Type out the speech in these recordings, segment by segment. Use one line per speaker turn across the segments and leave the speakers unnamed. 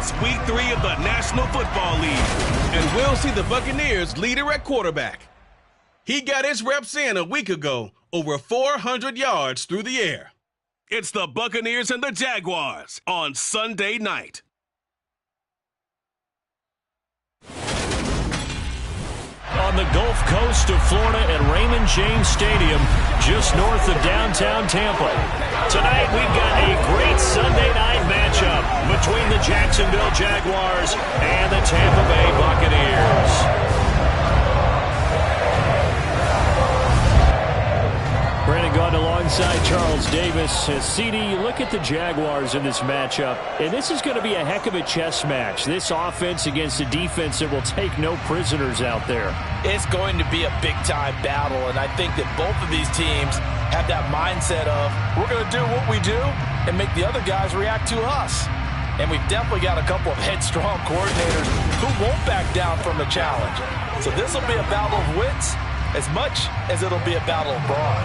It's Week 3 of the National Football League, and we'll see the Buccaneers leader at quarterback. He got his reps in a week ago, over 400 yards through the air. It's the Buccaneers and the Jaguars on Sunday night.
On the Gulf Coast of Florida at Raymond James Stadium, just north of downtown Tampa. Tonight we've got a great Sunday night matchup between the Jacksonville Jaguars and the Tampa Bay Buccaneers. Brandon Gaudin alongside Charles Davis. CD, you look at the Jaguars in this matchup, and this is going to be a heck of a chess match. This offense against a defense that will take no prisoners out there.
It's going to be a big-time battle, and I think that both of these teams have that mindset of, we're going to do what we do and make the other guys react to us. And we've definitely got a couple of headstrong coordinators who won't back down from the challenge. So this will be a battle of wits as much as it'll be a battle of brawn.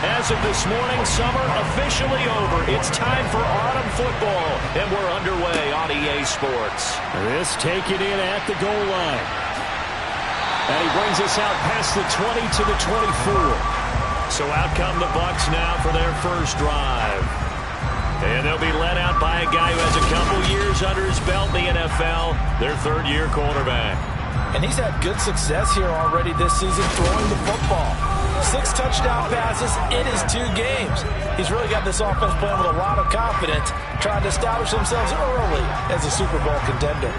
As of this morning, summer officially over. It's time for autumn football, and we're underway on EA Sports. This taken in at the goal line. And he brings us out past the 20 to the 24. So out come the Bucs now for their first drive. And they'll be led out by a guy who has a couple years under his belt in the NFL, their third-year quarterback.
And he's had good success here already this season throwing the football. 6 touchdown passes in his 2 games. He's really got this offense playing with a lot of confidence, trying to establish themselves early as a Super Bowl contender.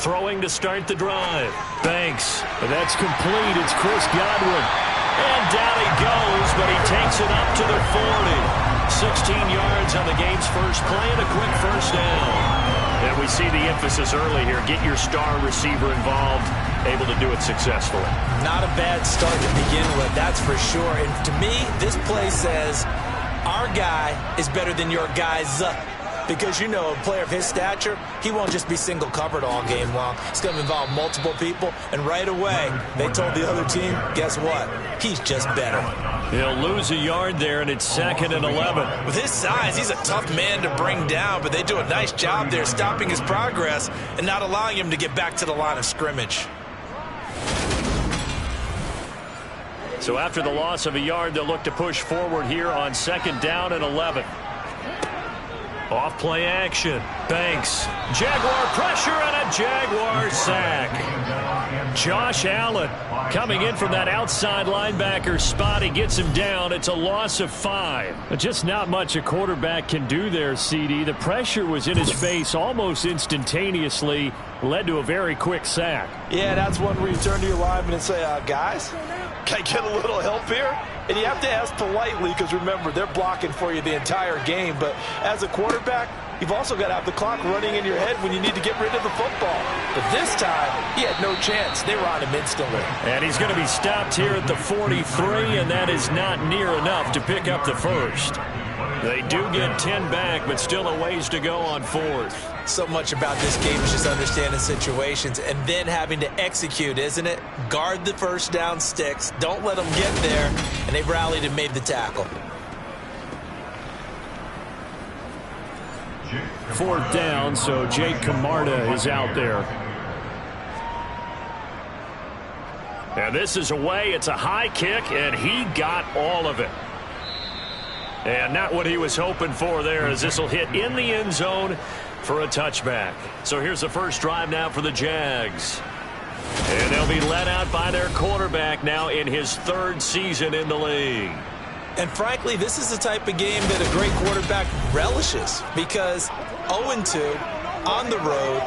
Throwing to start the drive. Banks. That's complete. It's Chris Godwin. And down he goes, but he takes it up to the 40. 16 yards on the game's first play and a quick first down. And we see the emphasis early here. Get your star receiver involved, able to do it successfully.
Not a bad start to begin with, that's for sure. And to me, this play says our guy is better than your guy's. Because, you know, a player of his stature, he won't just be single covered all game long. It's going to involve multiple people. And right away, they told the other team, guess what? He's just better.
He'll lose a yard there, and it's 2nd and 11.
With his size, he's a tough man to bring down, but they do a nice job there stopping his progress and not allowing him to get back to the line of scrimmage.
So after the loss of a yard, they'll look to push forward here on 2nd down and 11. Off play action. Banks. Jaguar pressure and a Jaguar sack. Josh Allen coming in from that outside linebacker spot. He gets him down. It's a loss of 5. But just not much a quarterback can do there, CD. The pressure was in his face almost instantaneously. Led to a very quick sack.
Yeah, that's one where you turn to your lineman and say, guys, can I get a little help here? And you have to ask politely because, remember, they're blocking for you the entire game. But as a quarterback, you've also got to have the clock running in your head when you need to get rid of the football. But this time, he had no chance. They were on him instantly.
And he's going to be stopped here at the 43, and that is not near enough to pick up the first. They do get 10 back, but still a ways to go on 4th.
So much about this game is just understanding situations and then having to execute, isn't it? Guard the first down sticks. Don't let them get there. And they've rallied and made the tackle.
4th down, so Jake Camarda is out there. And this is away. It's a high kick, and he got all of it. And not what he was hoping for there, as this will hit in the end zone for a touchback. So here's the first drive now for the Jags. And they'll be led out by their quarterback now in his 3rd season in the league.
And frankly, this is the type of game that a great quarterback relishes, because 0-2 on the road,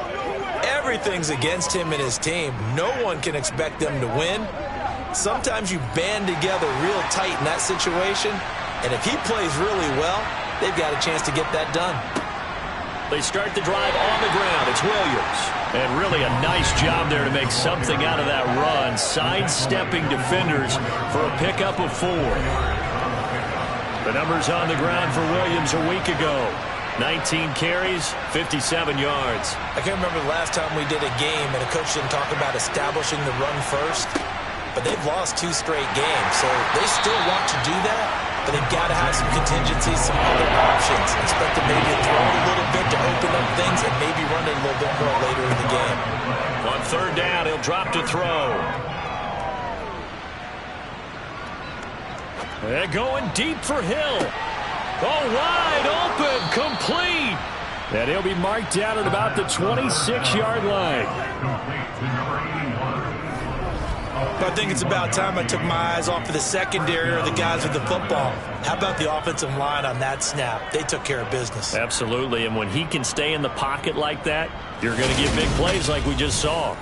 everything's against him and his team. No one can expect them to win. Sometimes you band together real tight in that situation, and if he plays really well, they've got a chance to get that done.
They start the drive on the ground. It's Williams. And really a nice job there to make something out of that run, sidestepping defenders for a pickup of 4. The numbers on the ground for Williams a week ago. 19 carries, 57 yards.
I can't remember the last time we did a game and a coach didn't talk about establishing the run first. But they've lost 2 straight games, so they still want to do that. But they've got to have some contingencies, some other options. Expect them maybe to throw it a little bit to open up things and maybe run it a little bit more later in the game.
On third down, he'll drop to throw. They're going deep for Hill. Oh, wide open, complete. And he'll be marked down at about the 26-yard line.
But I think it's about time I took my eyes off of the secondary or the guys with the football. How about the offensive line on that snap? They took care of business.
Absolutely, and when he can stay in the pocket like that, you're going to get big plays like we just saw.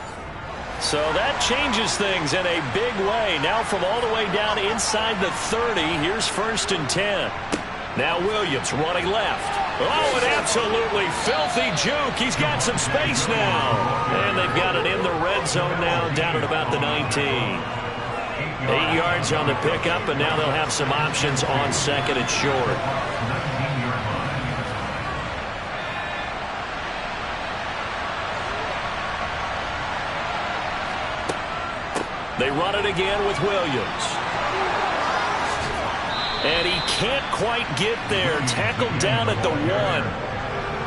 So that changes things in a big way. Now from all the way down inside the 30, here's 1st and 10. Now Williams running left. Oh, an absolutely filthy juke. He's got some space now. And they've got it in the red zone now, down at about the 19. 8 yards on the pickup, and now they'll have some options on 2nd and short. They run it again with Williams. And he can't quite get there. Tackled down at the 1.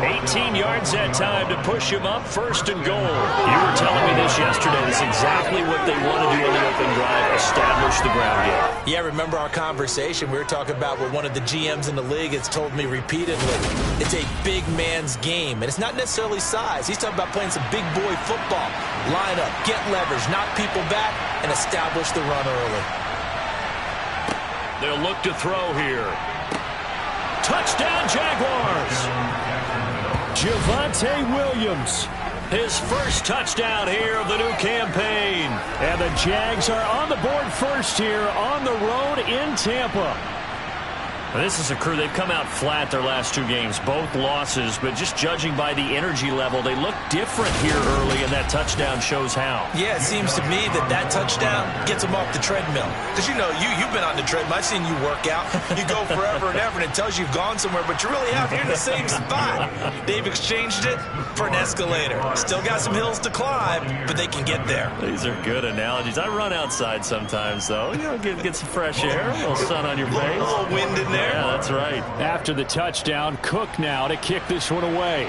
18 yards that time to push him up, 1st and goal. You were telling me this yesterday. This is exactly what they want to do on the open drive, establish the ground game.
Yeah, remember our conversation. We were talking about what one of the GMs in the league has told me repeatedly. It's a big man's game, and it's not necessarily size. He's talking about playing some big boy football. Line up, get leverage, knock people back, and establish the run early.
They'll look to throw here. Touchdown, Jaguars! Javonte Williams, his first touchdown here of the new campaign. And the Jags are on the board first here on the road in Tampa. This is a crew, they've come out flat their last 2 games, both losses, but just judging by the energy level, they look different here early, and that touchdown shows how.
Yeah, it seems to me that touchdown gets them off the treadmill. Because, you know, you've been on the treadmill. I've seen you work out. You go forever and ever, and it tells you you've gone somewhere, but you really have. You're in the same spot. They've exchanged it for an escalator. Still got some hills to climb, but they can get there.
These are good analogies. I run outside sometimes, though. You know, get some fresh air, a little sun on your face.
A little wind in there.
Yeah, that's right. After the touchdown, Cook now to kick this one away.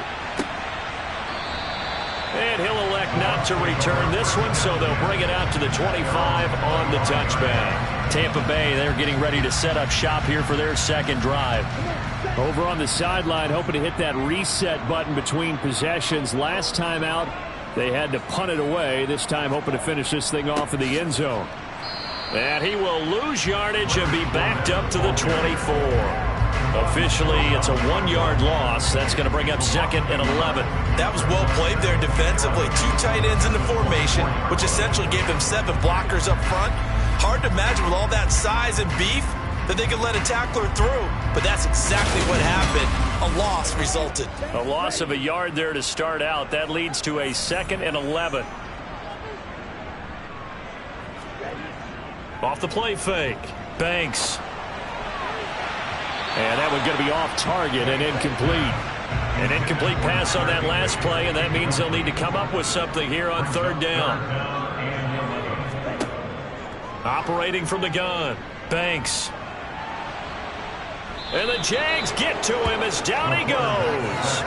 And he'll elect not to return this one, so they'll bring it out to the 25 on the touchback. Tampa Bay, they're getting ready to set up shop here for their 2nd drive. Over on the sideline, hoping to hit that reset button between possessions. Last time out, they had to punt it away. This time, hoping to finish this thing off in the end zone. And he will lose yardage and be backed up to the 24. Officially, it's a 1-yard loss. That's going to bring up 2nd and 11.
That was well played there defensively. 2 tight ends in the formation, which essentially gave them 7 blockers up front. Hard to imagine with all that size and beef that they could let a tackler through. But that's exactly what happened. A loss resulted.
A loss of a yard there to start out. That leads to a 2nd and 11. Off the play fake. Banks. And that one going to be off target and incomplete. An incomplete pass on that last play, and that means they'll need to come up with something here on 3rd down. Operating from the gun. Banks. And the Jags get to him as down he goes.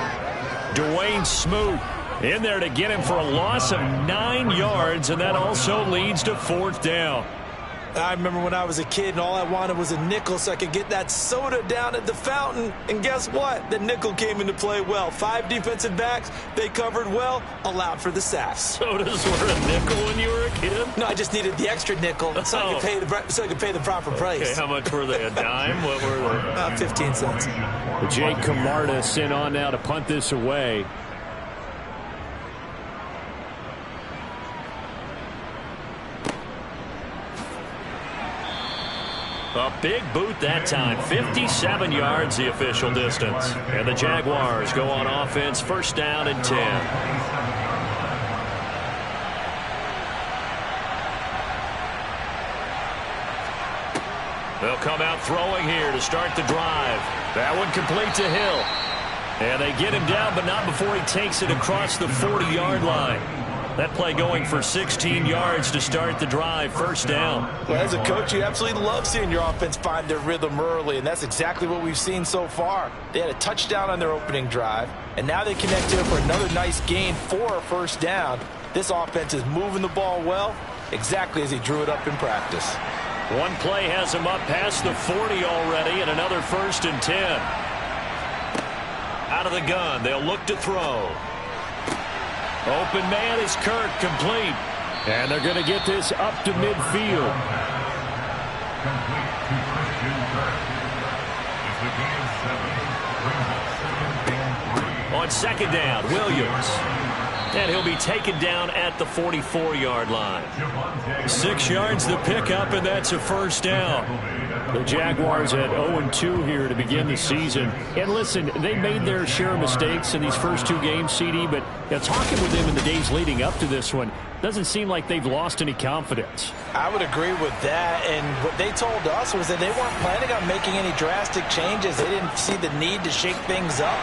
Dwayne Smoot in there to get him for a loss of 9 yards, and that also leads to 4th down.
I remember when I was a kid and all I wanted was a nickel so I could get that soda down at the fountain. And guess what? The nickel came into play well. 5 defensive backs, they covered well, allowed for the sacks.
Sodas were a nickel when you were a kid?
No, I just needed the extra nickel so I could pay the proper price.
Okay, how much were they? A dime? What were they?
15 cents.
Jake Camarda sent on now to punt this away. A big boot that time. 57 yards the official distance. And the Jaguars go on offense, first down and 10. They'll come out throwing here to start the drive. That one complete to Hill. And they get him down, but not before he takes it across the 40-yard line. That play going for 16 yards to start the drive, first down.
Well, as a coach, you absolutely love seeing your offense find their rhythm early, and that's exactly what we've seen so far. They had a touchdown on their opening drive, and now they connect here for another nice gain for a first down. This offense is moving the ball well, exactly as he drew it up in practice.
One play has him up past the 40 already, and another first and 10. Out of the gun, they'll look to throw. Open man is Kirk, complete. And they're going to get this up to midfield. On second down, Williams. And he'll be taken down at the 44-yard line. 6 yards the pickup, and that's a first down. The Jaguars at 0-2 here to begin the season. And listen, they made their share of mistakes in these first 2 games, CD, but talking with them in the days leading up to this one, doesn't seem like they've lost any confidence.
I would agree with that, and what they told us was that they weren't planning on making any drastic changes. They didn't see the need to shake things up.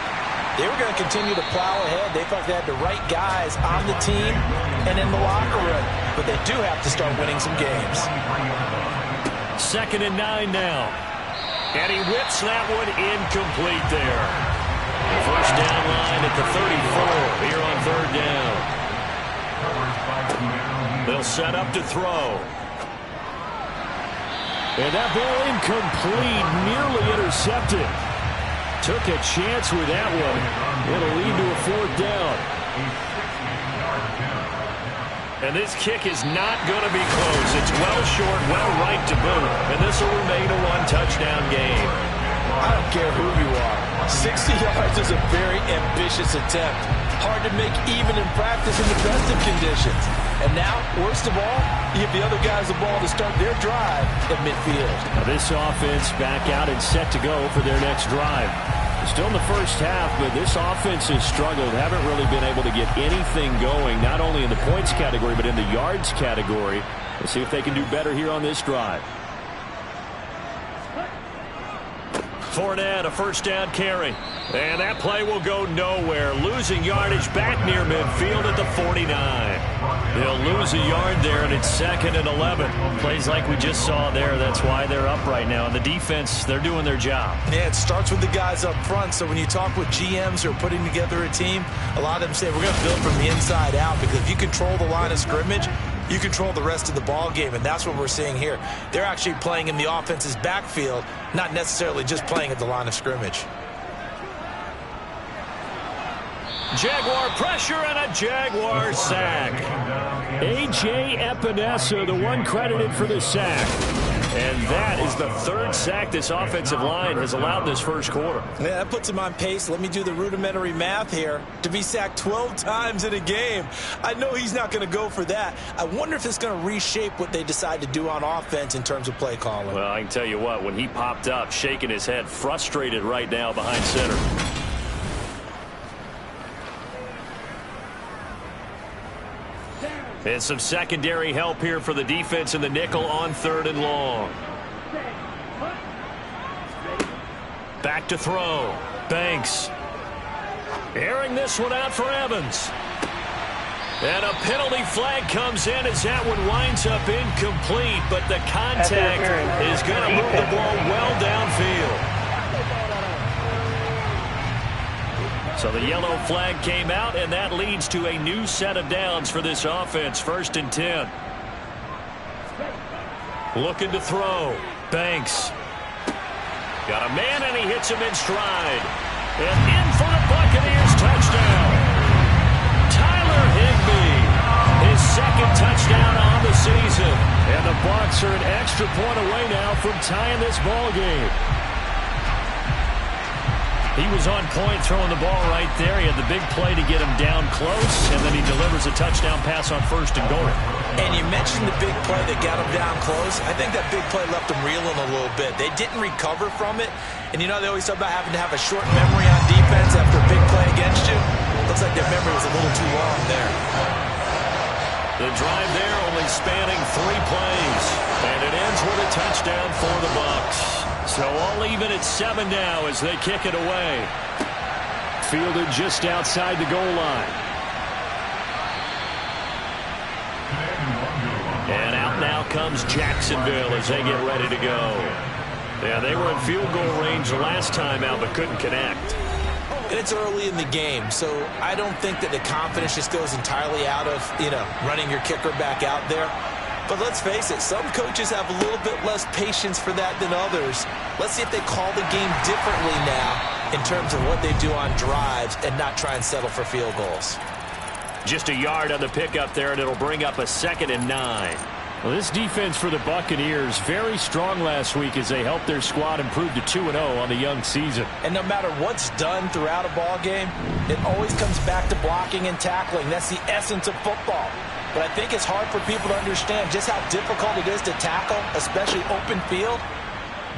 They were going to continue to plow ahead. They felt they had the right guys on the team and in the locker room. But they do have to start winning some games.
Second and 9 now. And he whips that one incomplete there. First down line at the 34 here on third down. They'll set up to throw. And that ball incomplete, nearly intercepted. Took a chance with that one. It'll lead to a fourth down. And this kick is not going to be close. It's well short, well right to boot. And this will remain a one-touchdown game.
I don't care who you are. 60 yards is a very ambitious attempt. Hard to make even in practice in the best of conditions. And now, worst of all, you give the other guys the ball to start their drive at midfield.
Now this offense back out and set to go for their next drive. Still in the first half, but this offense has struggled. Haven't really been able to get anything going, not only in the points category, but in the yards category. We'll see if they can do better here on this drive. Fournette, a first down carry. And that play will go nowhere. Losing yardage back near midfield at the 49. They'll lose a yard there, and it's second and 11. Plays like we just saw there. That's why they're up right now. The defense, they're doing their job.
Yeah, it starts with the guys up front. So when you talk with GMs who are putting together a team, a lot of them say we're going to build from the inside out, because if you control the line of scrimmage, you control the rest of the ball game, and that's what we're seeing here. They're actually playing in the offense's backfield, not necessarily just playing at the line of scrimmage.
Jaguar pressure and a Jaguar sack. A.J. Epinesa, the one credited for the sack. And that is the third sack this offensive line has allowed this first quarter.
Yeah, that puts him on pace. Let me do the rudimentary math here. To be sacked 12 times in a game. I know he's not going to go for that. I wonder if it's going to reshape what they decide to do on offense in terms of play calling.
Well, I can tell you what, when he popped up, shaking his head, frustrated right now behind center. And some secondary help here for the defense in the nickel on third and long. Back to throw. Banks. Airing this one out for Evans. And a penalty flag comes in as that one winds up incomplete, but the contact is going to move the ball well downfield. So the yellow flag came out, and that leads to a new set of downs for this offense. First and 10. Looking to throw. Banks. Got a man, and he hits him in stride. And in for the Buccaneers touchdown. Tyler Higbee, his second touchdown on the season. And the Bucs are an extra point away now from tying this ball game. He was on point throwing the ball right there. He had the big play to get him down close, and then he delivers a touchdown pass on 1st and goal.
And you mentioned the big play that got him down close. I think that big play left him reeling a little bit. They didn't recover from it. And you know, they always talk about having to have a short memory on defense after a big play against you. Looks like their memory was a little too long there.
The drive there only spanning 3 plays. And it ends with a touchdown for the Bucs. So all even at 7 now as they kick it away. Fielded just outside the goal line. And out now comes Jacksonville as they get ready to go. Yeah, they were in field goal range last time out but couldn't connect.
And it's early in the game, so I don't think that the confidence just goes entirely out of, running your kicker back out there. But let's face it, some coaches have a little bit less patience for that than others. Let's see if they call the game differently now in terms of what they do on drives and not try and settle for field goals.
Just a yard on the pickup there, and it'll bring up a 2nd and 9. Well, this defense for the Buccaneers very strong last week as they helped their squad improve to 2-0 on the young season.
And no matter what's done throughout a ball game, it always comes back to blocking and tackling. That's the essence of football. But I think it's hard for people to understand just how difficult it is to tackle, especially open field.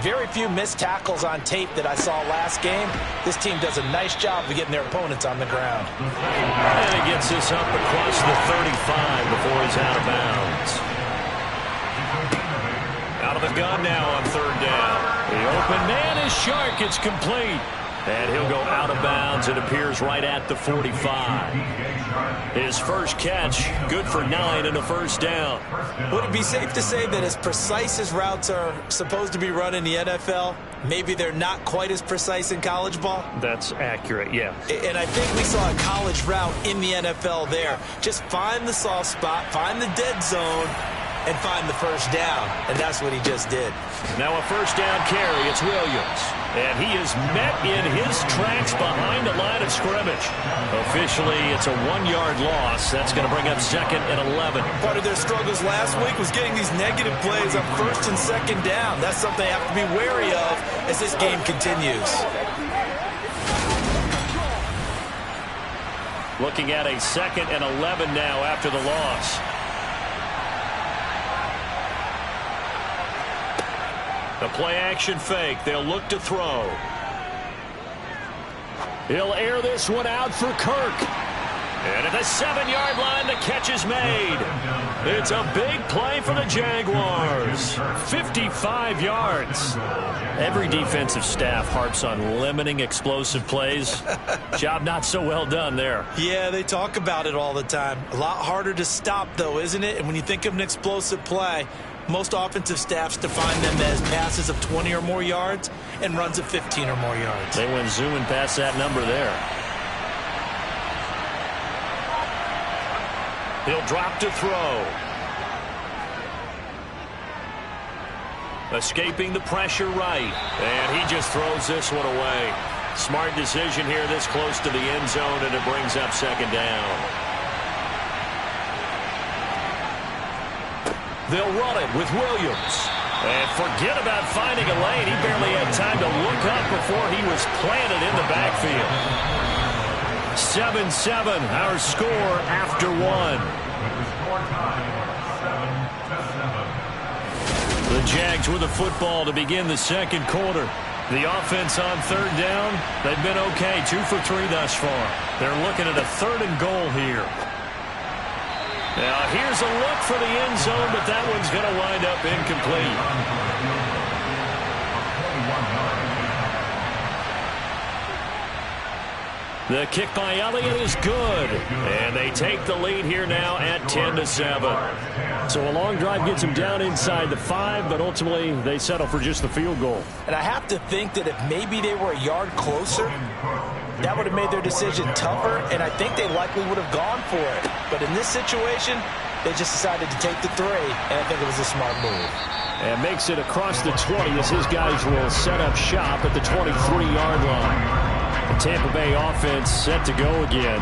Very few missed tackles on tape that I saw last game. This team does a nice job of getting their opponents on the ground.
And he gets this up across the 35 before he's out of bounds. Out of the gun now on 3rd down. The open man is Shark. It's complete. And he'll go out of bounds. It appears right at the 45. His first catch, good for 9 and a 1st down.
Would it be safe to say that as precise as routes are supposed to be run in the NFL, maybe they're not quite as precise in college ball?
That's accurate, yeah.
And I think we saw a college route in the NFL there. Just find the soft spot, find the dead zone, and find the 1st down. And that's what he just did.
Now a 1st down carry. It's Williams. And he is met in his tracks behind the line of scrimmage. Officially, it's a 1-yard loss. That's going to bring up 2nd and 11.
Part of their struggles last week was getting these negative plays on 1st and 2nd down. That's something they have to be wary of as this game continues.
Looking at a 2nd and 11 now after the loss. The play-action fake. They'll look to throw. He'll air this one out for Kirk. And at the 7-yard line, the catch is made. It's a big play for the Jaguars. 55 yards. Every defensive staff harps on limiting explosive plays. Job not so well done there.
Yeah, they talk about it all the time. A lot harder to stop, though, isn't it? And when you think of an explosive play, most offensive staffs define them as passes of 20 or more yards and runs of 15 or more yards.
They went zooming past that number there. He'll drop to throw. Escaping the pressure right. And he just throws this one away. Smart decision here this close to the end zone, and it brings up 2nd down. They'll run it with Williams. And forget about finding a lane. He barely had time to look up before he was planted in the backfield. 7-7, our score after 1. The Jags with the football to begin the 2nd quarter. The offense on 3rd down, they've been okay, 2 for 3 thus far. They're looking at a 3rd and goal here. Now, here's a look for the end zone, but that one's going to wind up incomplete. The kick by Elliott is good. And they take the lead here now at 10-7. So a long drive gets them down inside the 5, but ultimately they settle for just the field goal.
And I have to think that if maybe they were a yard closer, that would have made their decision tougher, and I think they likely would have gone for it. But in this situation, they just decided to take the 3, and I think it was a smart move.
And makes it across the 20 as his guys will set up shop at the 23-yard line. The Tampa Bay offense set to go again.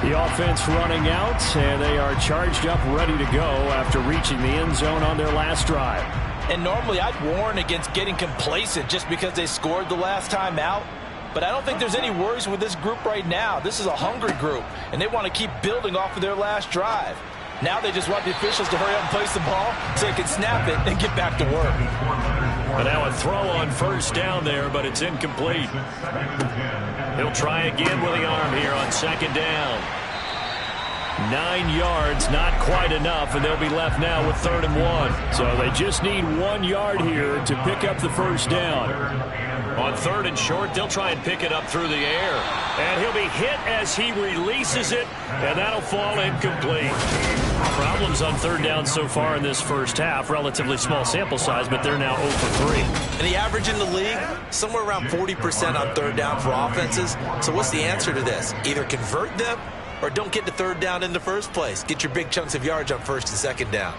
The offense running out, and they are charged up, ready to go after reaching the end zone on their last drive.
And normally I'd warn against getting complacent just because they scored the last time out. but I don't think there's any worries with this group right now. This is a hungry group, and they want to keep building off of their last drive. Now they just want the officials to hurry up and place the ball so they can snap it and get back to work.
But now a throw on first down there, but it's incomplete. He'll try again with the arm here on second down. 9 yards, not quite enough, and they'll be left now with 3rd and 1. So they just need 1 yard here to pick up the first down. On 3rd and short, they'll try and pick it up through the air. And he'll be hit as he releases it, and that'll fall incomplete. Problems on 3rd down so far in this first half. Relatively small sample size, but they're now 0 for 3.
And the average in the league, somewhere around 40% on 3rd down for offenses. So what's the answer to this? Either convert them or don't get to 3rd down in the first place. Get your big chunks of yards on 1st and 2nd down.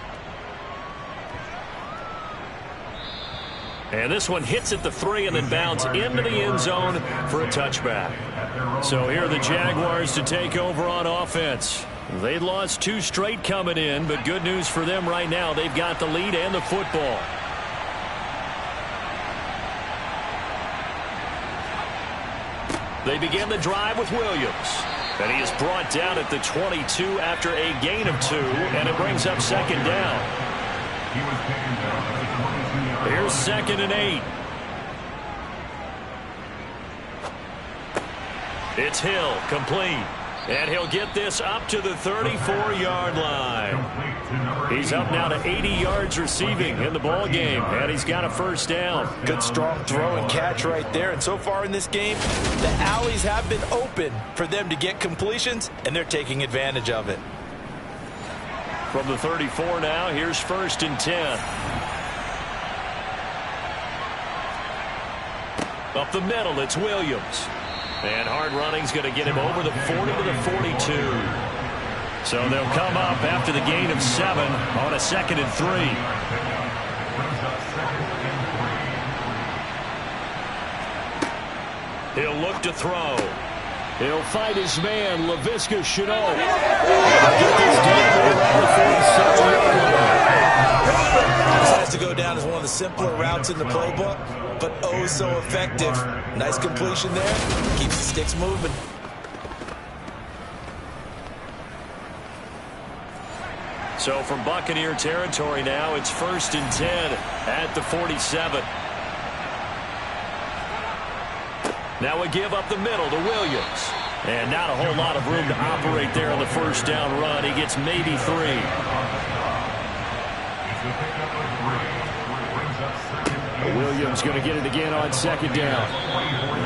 And this one hits at the 3 and then bounds into the end zone for a touchback. So here are the Jaguars to take over on offense. They lost 2 straight coming in, but good news for them right now. They've got the lead and the football. They begin the drive with Williams. And he is brought down at the 22 after a gain of 2, and it brings up 2nd down. Here's 2nd and 8. It's Hill, complete. And he'll get this up to the 34-yard line. He's up now to 80 yards receiving in the ball game, and he's got a first down.
Good strong throw and catch right there. And so far in this game, the alleys have been open for them to get completions, and they're taking advantage of it.
From the 34 now, here's 1st and 10. Up the middle, it's Williams. And hard running's going to get him over the 40 to the 42. So they'll come up after the gain of 7 on a 2nd and 3. He'll look to throw. He'll fight his man, Laviska Shenault.
This has to go down as one of the simpler routes in the playbook, but oh so effective. Nice completion there. Keeps the sticks moving.
So from Buccaneer territory now, it's 1st and 10 at the 47. Now a give up the middle to Williams. And not a whole lot of room to operate there on the first down run. He gets maybe 3. Williams going to get it again on 2nd down.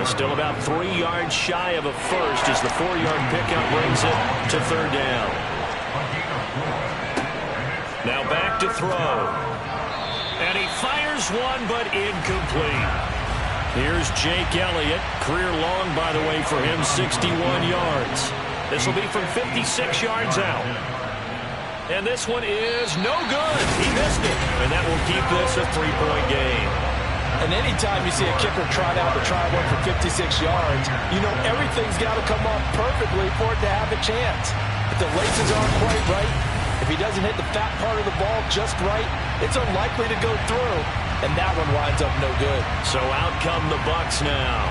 Still about 3 yards shy of a first as the 4-yard pickup brings it to 3rd down. Now back to throw. And he fires one, but incomplete. Here's Jake Elliott. Career long, by the way, for him, 61 yards. This will be from 56 yards out. And this one is no good. He missed it. And that will keep this a 3-point game.
And anytime you see a kicker trot out to try one for 56 yards, you know everything's got to come off perfectly for it to have a chance. If the laces aren't quite right, if he doesn't hit the fat part of the ball just right, it's unlikely to go through. And that one winds up no good.
So out come the Bucs now.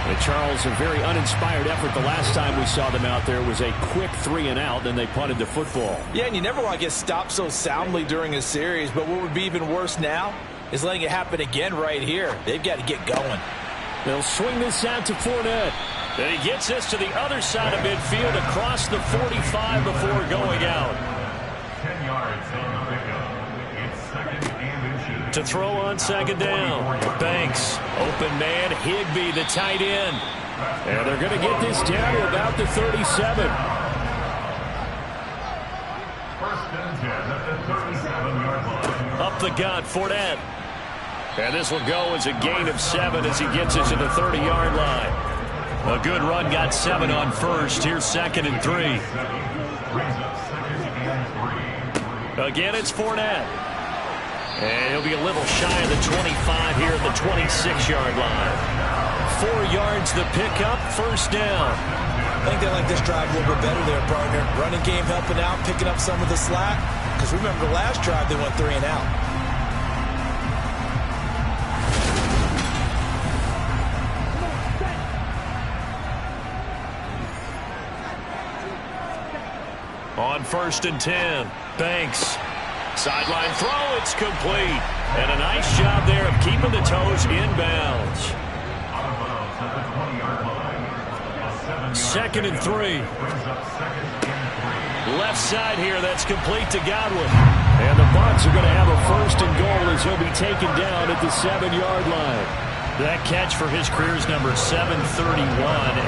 And Charles, a very uninspired effort. The last time we saw them out there was a quick 3 and out, then they punted the football.
Yeah, and you never want to get stopped so soundly during a series, but what would be even worse now is letting it happen again right here. They've got to get going.
They'll swing this out to Fournette. And he gets this to the other side of midfield across the 45 before going out.
10 yards on the pickup. It's 2nd and
To throw on 2nd down. Banks, open man, Higbee, the tight end. And they're going to get this down to about the 37.
1st and 10 at the 37-yard line.
Up the gut, Fournette. And this will go as a gain of 7 as he gets it to the 30-yard line. A good run, got 7 on first. Here's 2nd and 3. Again, it's Fournette. And he'll be a little shy of the 25 here at the 26-yard line. 4 yards the pickup, first down.
I think they like this drive a little bit better there, partner. Running game helping out, picking up some of the slack. Because remember, the last drive they went 3 and out.
On 1st and 10, Banks. Sideline throw, it's complete. And a nice job there of keeping the toes inbounds.
Out of bounds at the 20-yard line. A
2nd and 3.
brings up 2nd and 3.
Left side here, that's complete to Godwin. And the Bucs are going to have a 1st and goal as he'll be taken down at the 7-yard line. That catch for his career is number 731,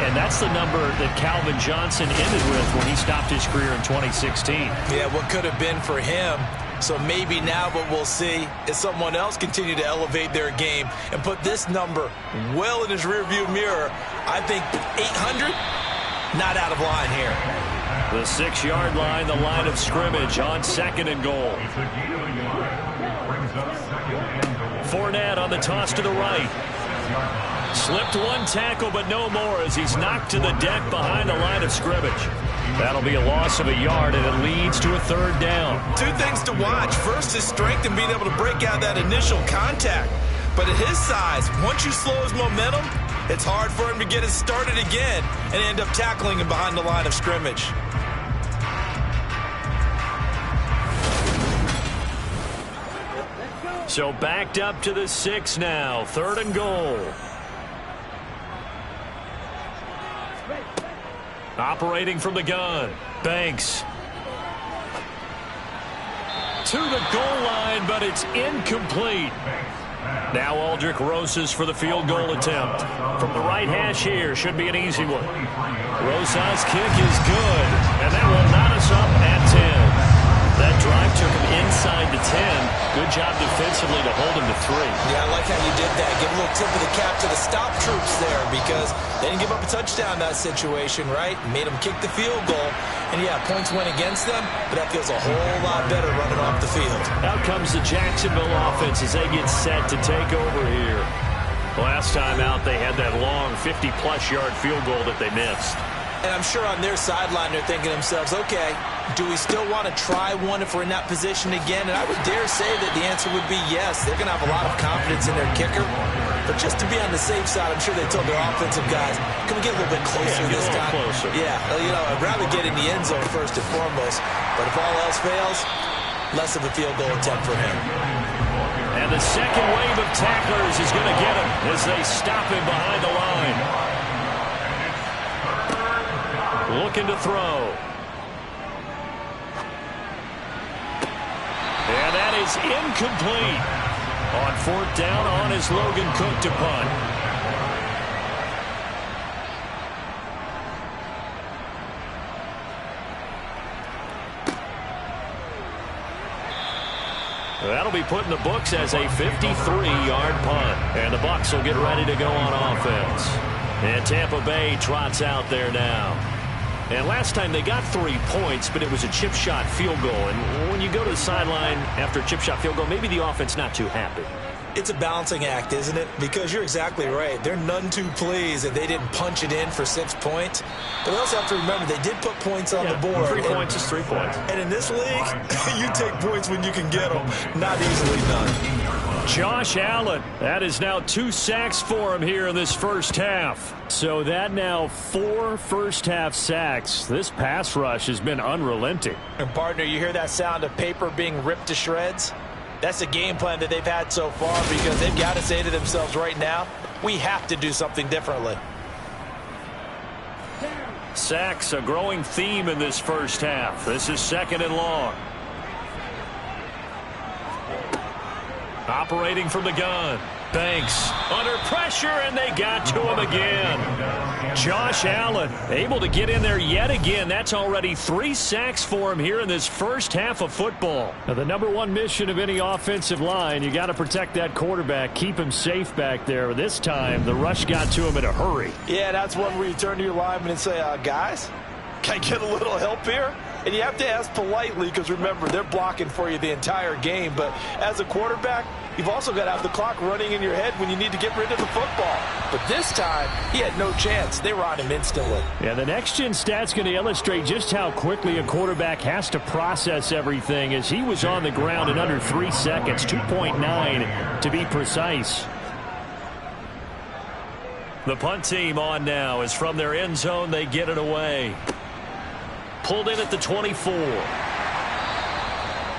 and that's the number that Calvin Johnson ended with when he stopped his career in 2016.
Yeah, what could have been for him. So maybe now what we'll see is someone else continue to elevate their game and put this number well in his rearview mirror. I think 800, not out of line here.
The 6-yard line, the line of scrimmage on 2nd and goal.
It's a gain of a yard. Brings up 2nd and goal.
Fournette on the toss to the right. Slipped one tackle, but no more as he's knocked to the deck behind the line of scrimmage. That'll be a loss of a yard, and it leads to a 3rd down.
Two things to watch. First, his strength and being able to break out that initial contact. But at his size, once you slow his momentum, it's hard for him to get it started again and end up tackling him behind the line of scrimmage.
So backed up to the 6 now. 3rd and goal. Operating from the gun. Banks. To the goal line, but it's incomplete. Now Aldrich Rosas for the field goal attempt. From the right hash here, should be an easy one. Rosas' kick is good, and that will knot us up at 10. That drive took him inside the 10. Good job defensively to hold him to 3.
Yeah, I like how you did that. Give a little tip of the cap to the stop troops there because they didn't give up a touchdown in that situation, right? Made them kick the field goal. And, yeah, points went against them, but that feels a whole lot better running off the field.
Out comes the Jacksonville offense as they get set to take over here. Last time out, they had that long 50-plus yard field goal that they missed.
And I'm sure on their sideline they're thinking to themselves, okay, do we still want to try one if we're in that position again? And I would dare say that the answer would be yes. They're going to have a lot of confidence in their kicker. But just to be on the safe side, I'm sure they told their offensive guys, can we get a little bit closer this time?
Closer.
Yeah, you know, I'd rather get in the end zone first and foremost. But if all else fails, less of a field goal attempt for him.
And the second wave of tacklers is going to get him as they stop him behind the line. Looking to throw. And that is incomplete. On 4th down on is Logan Cook to punt. That'll be put in the books as a 53-yard punt. And the Bucs will get ready to go on offense. And Tampa Bay trots out there now. And last time they got 3 points, but it was a chip shot field goal. And when you go to the sideline after a chip shot field goal, maybe the offense not too happy.
It's a balancing act, isn't it? Because you're exactly right. They're none too pleased that they didn't punch it in for 6 points. But we also have to remember they did put points on the board.
3 points is 3 points.
And in this league, you take points when you can get them. Not easily done.
Josh Allen, that is now 2 sacks for him here in this first half. So that now 4 first-half sacks. This pass rush has been unrelenting.
And partner, you hear that sound of paper being ripped to shreds? That's the game plan that they've had so far because they've got to say to themselves right now, we have to do something differently.
Sacks, a growing theme in this first half. This is 2nd and long. Operating from the gun. Banks under pressure, and they got to him again. Josh Allen able to get in there yet again. That's already 3 sacks for him here in this first half of football. Now, the #1 mission of any offensive line, you got to protect that quarterback, keep him safe back there. This time, the rush got to him in a hurry.
Yeah, that's one where you turn to your lineman and say, guys, can I get a little help here? And you have to ask politely because, remember, they're blocking for you the entire game. But as a quarterback, you've also got to have the clock running in your head when you need to get rid of the football. But this time, he had no chance. They were on him instantly.
Yeah, the next-gen stat's going to illustrate just how quickly a quarterback has to process everything as he was on the ground in under 3 seconds, 2.9 to be precise. The punt team on now as from their end zone they get it away. pulled in at the 24.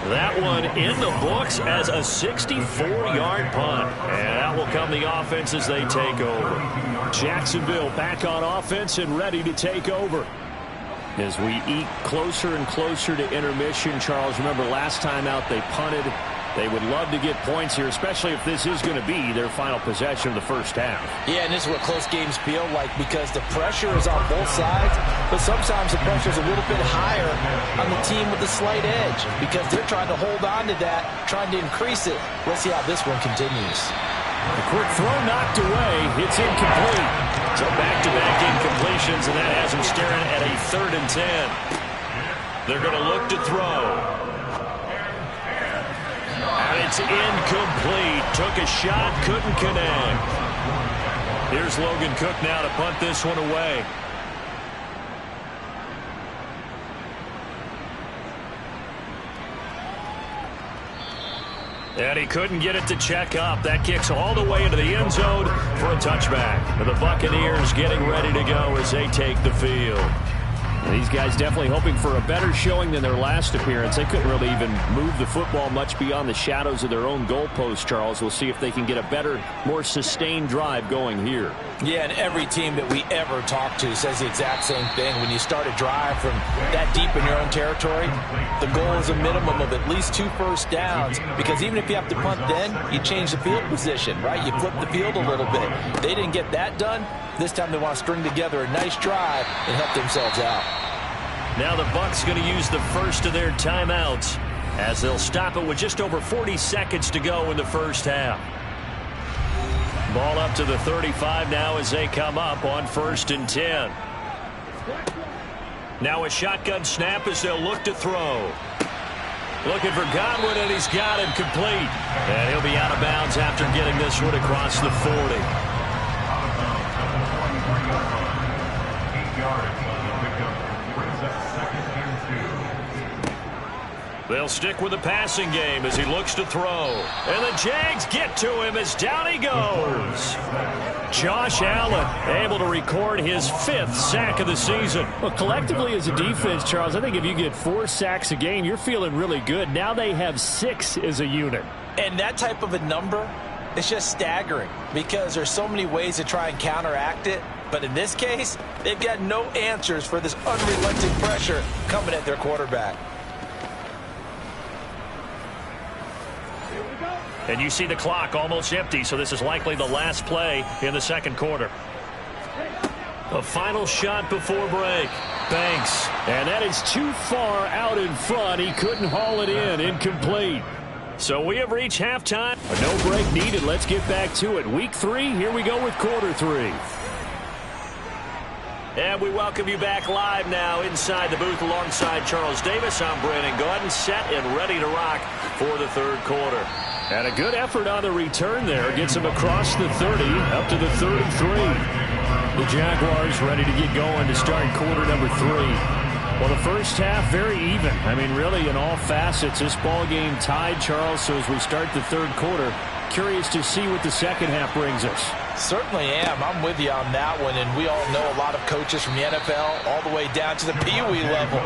That one in the books as a 64-yard punt. And that will come the offense as they take over. Jacksonville back on offense and ready to take over. As we eke closer and closer to intermission, Charles, remember last time out they punted. They would love to get points here, especially if this is going to be their final possession of the first half.
Yeah, and this is what close games feel like because the pressure is on both sides, but sometimes the pressure is a little bit higher on the team with the slight edge because they're trying to hold on to that, trying to increase it. Let's see how this one continues.
A quick throw knocked away. It's incomplete. So back-to-back incompletions, and that has them staring at a 3rd and 10. They're going to look to throw. And it's incomplete. Took a shot, couldn't connect. Here's Logan Cook now to punt this one away. And he couldn't get it to check up. That kicks all the way into the end zone for a touchback. The Buccaneers getting ready to go as they take the field. These guys definitely hoping for a better showing than their last appearance. They couldn't really even move the football much beyond the shadows of their own goalpost, Charles. We'll see if they can get a better, more sustained drive going here.
Yeah, and every team that we ever talk to says the exact same thing. When you start a drive from that deep in your own territory, the goal is a minimum of at least 2 first downs because even if you have to punt then, you change the field position, right? You flip the field a little bit. They didn't get that done. This time they want to string together a nice drive and help themselves out.
Now the Bucs going to use the first of their timeouts as they'll stop it with just over 40 seconds to go in the first half. Ball up to the 35 now as they come up on 1st and 10. Now a shotgun snap as they'll look to throw. Looking for Godwin, and he's got him complete. And he'll be out of bounds after getting this one across the 40. They'll stick with the passing game as he looks to throw. And the Jags get to him as down he goes. Josh Allen able to record his 5th sack of the season.
Well, collectively as a defense, Charles, I think if you get 4 sacks a game, you're feeling really good. Now they have 6 as a unit.
And that type of a number is just staggering because there's so many ways to try and counteract it. But in this case, they've got no answers for this unrelenting pressure coming at their quarterback.
And you see the clock almost empty, so this is likely the last play in the second quarter. A final shot before break. Banks.
And that is too far out in front. He couldn't haul it in. Incomplete.
So we have reached halftime.
No break needed. Let's get back to it. Week 3, here we go with quarter 3.
And we welcome you back live now inside the booth alongside Charles Davis. I'm Brandon Gaudin, set and ready to rock for the third quarter.
And a good effort on the return there. Gets him across the 30, up to the 33. The Jaguars ready to get going to start quarter number 3. Well, the first half, very even. I mean, really, in all facets, this ball game tied, Charles. So as we start the third quarter, curious to see what the second half brings us.
Certainly am. I'm with you on that one, and we all know a lot of coaches from the NFL all the way down to the Pee Wee level.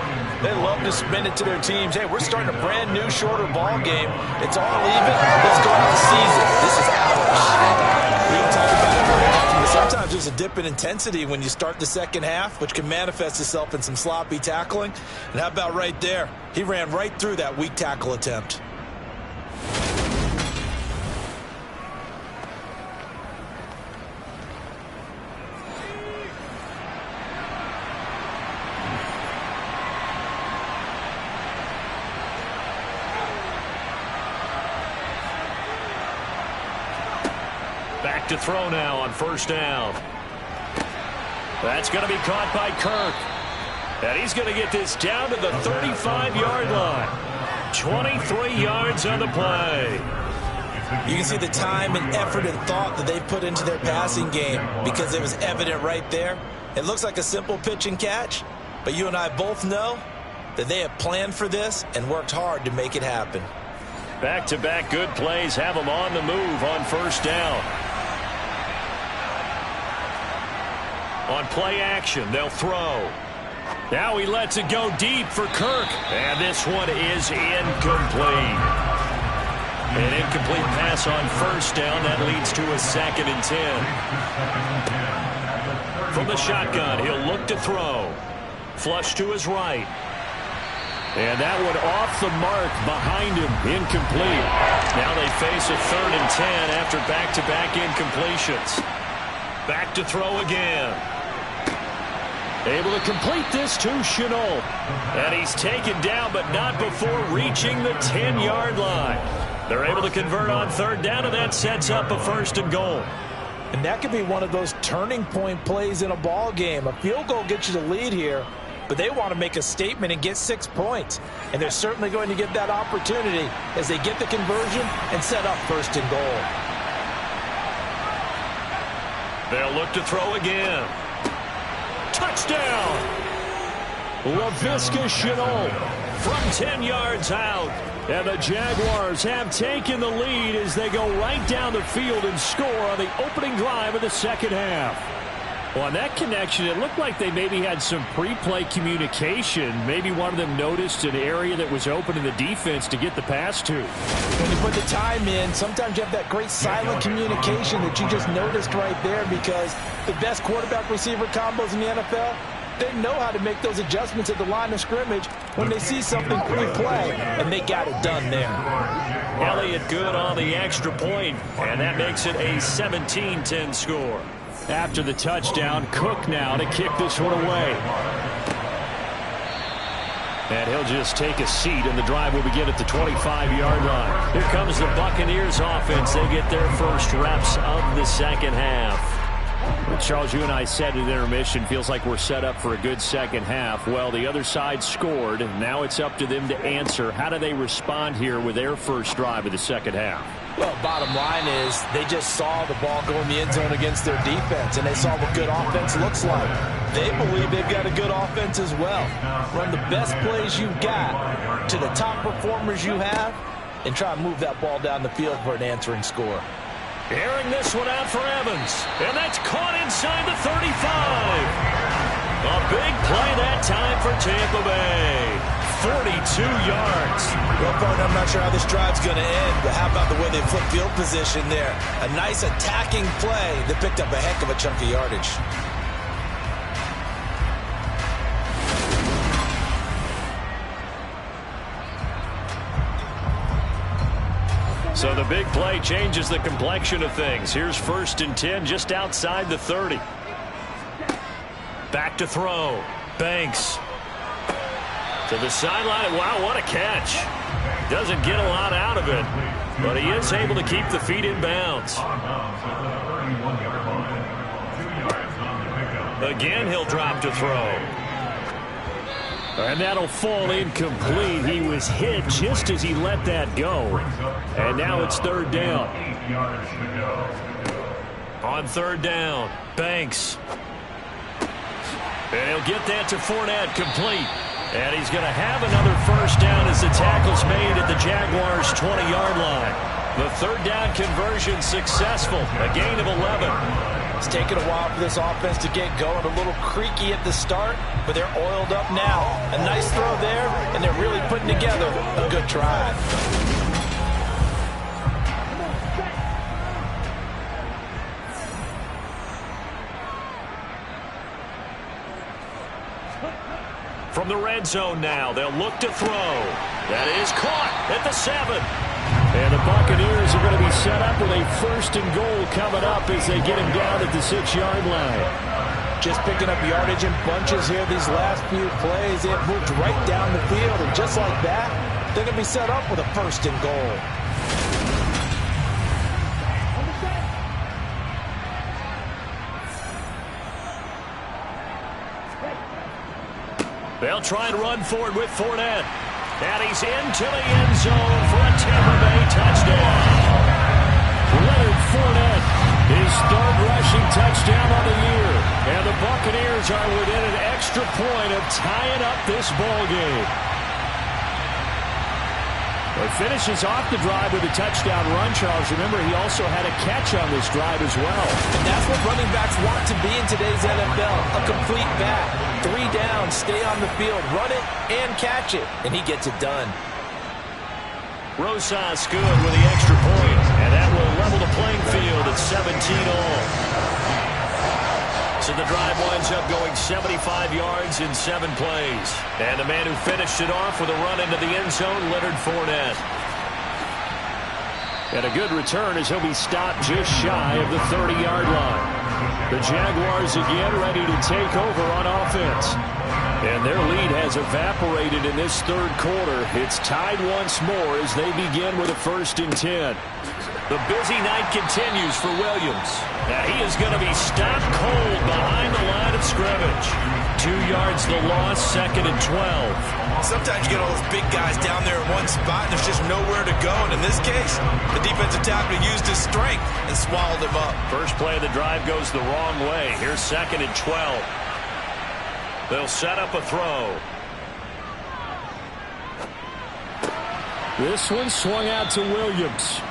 They love to spin it to their teams. Hey, we're starting a brand new, shorter ball game. It's all even. Let's go out and seize it. This is ours. We don't talk about it very often, but sometimes there's a dip in intensity when you start the second half, which can manifest itself in some sloppy tackling. And how about right there? He ran right through that weak tackle attempt.
Back to throw now on 1st down. That's going to be caught by Kirk. And he's going to get this down to the 35-yard line. 23 yards on the play.
You can see the time and effort and thought that they put into their passing game because it was evident right there. It looks like a simple pitch and catch, but you and I both know that they have planned for this and worked hard to make it happen.
Back-to-back good plays have them on the move on 1st down. On play action, they'll throw. Now he lets it go deep for Kirk. And this one is incomplete. An incomplete pass on first down. That leads to a 2nd and 10. From the shotgun, he'll look to throw. Flush to his right. And that one off the mark behind him. Incomplete. Now they face a 3rd and 10 after back-to-back incompletions. Back to throw again. Able to complete this to Chenault. And he's taken down, but not before reaching the 10-yard line. They're able to convert on 3rd down, and that sets up a 1st and goal.
And that could be one of those turning point plays in a ball game. A field goal gets you the lead here, but they want to make a statement and get 6 points. And they're certainly going to get that opportunity as they get the conversion and set up 1st and goal.
They'll look to throw again. Touchdown! Laviska Shenault from 10 yards out. And the Jaguars have taken the lead as they go right down the field and score on the opening drive of the 2nd half. Well, on that connection, it looked like they maybe had some pre-play communication. Maybe one of them noticed an area that was open in the defense to get the pass to.
When you put the time in, sometimes you have that great silent communication that you just noticed right there, because the best quarterback-receiver combos in the NFL, they know how to make those adjustments at the line of scrimmage when they see something pre-play, and they got it done there.
Elliott good on the extra point, and that makes it a 17-10 score.
After the touchdown, Cook now to kick this one away. And he'll just take a seat, and the drive will begin at the 25-yard line.
Here comes the Buccaneers offense. They get their first reps of the 2nd half.
Well, Charles, you and I said at intermission, feels like we're set up for a good 2nd half. Well, the other side scored, and now it's up to them to answer. How do they respond here with their first drive of the 2nd half?
Well, bottom line is they just saw the ball go in the end zone against their defense, and they saw what good offense looks like. They believe they've got a good offense as well. Run the best plays you've got to the top performers you have, and try and move that ball down the field for an answering score.
Airing this one out for Evans, and that's caught inside the 35. A big play that time for Tampa Bay. 42 yards.
Well, partner, I'm not sure how this drive's going to end, but how about the way they flip field position there? A nice attacking play that picked up a heck of a chunk of yardage.
So the big play changes the complexion of things. Here's 1st and 10 just outside the 30. Back to throw. Banks. To the sideline. Wow, what a catch. Doesn't get a lot out of it, but he is able to keep the feet in bounds. Again, he'll drop to throw.
And that'll fall incomplete. He was hit just as he let that go. And now it's 3rd down.
On 3rd down, Banks. And he'll get that to Fournette, complete. And he's going to have another 1st down as the tackle's made at the Jaguars' 20-yard line. The 3rd down conversion successful, a gain of 11.
It's taken a while for this offense to get going. A little creaky at the start, but they're oiled up now. A nice throw there, and they're really putting together a good drive.
From the red zone now, they'll look to throw. That is caught at the 7.
And the Buccaneers are going to be set up with a 1st and goal coming up as they get him down at the 6-yard line.
Just picking up yardage in bunches here these last few plays. They have moved right down the field, and just like that, they're going to be set up with a 1st and goal.
They'll try and run forward with Fournette. And he's into the end zone for a Tampa Bay touchdown.
Leonard Fournette, his 3rd rushing touchdown on the year. And the Buccaneers are within an extra point of tying up this ball game. He finishes off the drive with a touchdown run, Charles. Remember, he also had a catch on this drive as well.
And that's what running backs want to be in today's NFL, a complete back. 3 down, stay on the field, run it, and catch it. And he gets it done.
Rosas good with the extra point, and that will level the playing field at 17 all. So the drive winds up going 75 yards in 7 plays. And the man who finished it off with a run into the end zone, Leonard Fournette. And a good return as he'll be stopped just shy of the 30-yard line. The Jaguars again ready to take over on offense. And their lead has evaporated in this third quarter. It's tied once more as they begin with a 1st and 10. The busy night continues for Williams. Now he is going to be stopped cold behind the line of scrimmage. 2 yards the loss, 2nd and 12.
Sometimes you get all those big guys down there in one spot, and there's just nowhere to go. And in this case, the defensive tackle used his strength and swallowed him up.
First play of the drive goes the wrong way. Here's 2nd and 12. They'll set up a throw.
This one swung out to Williams.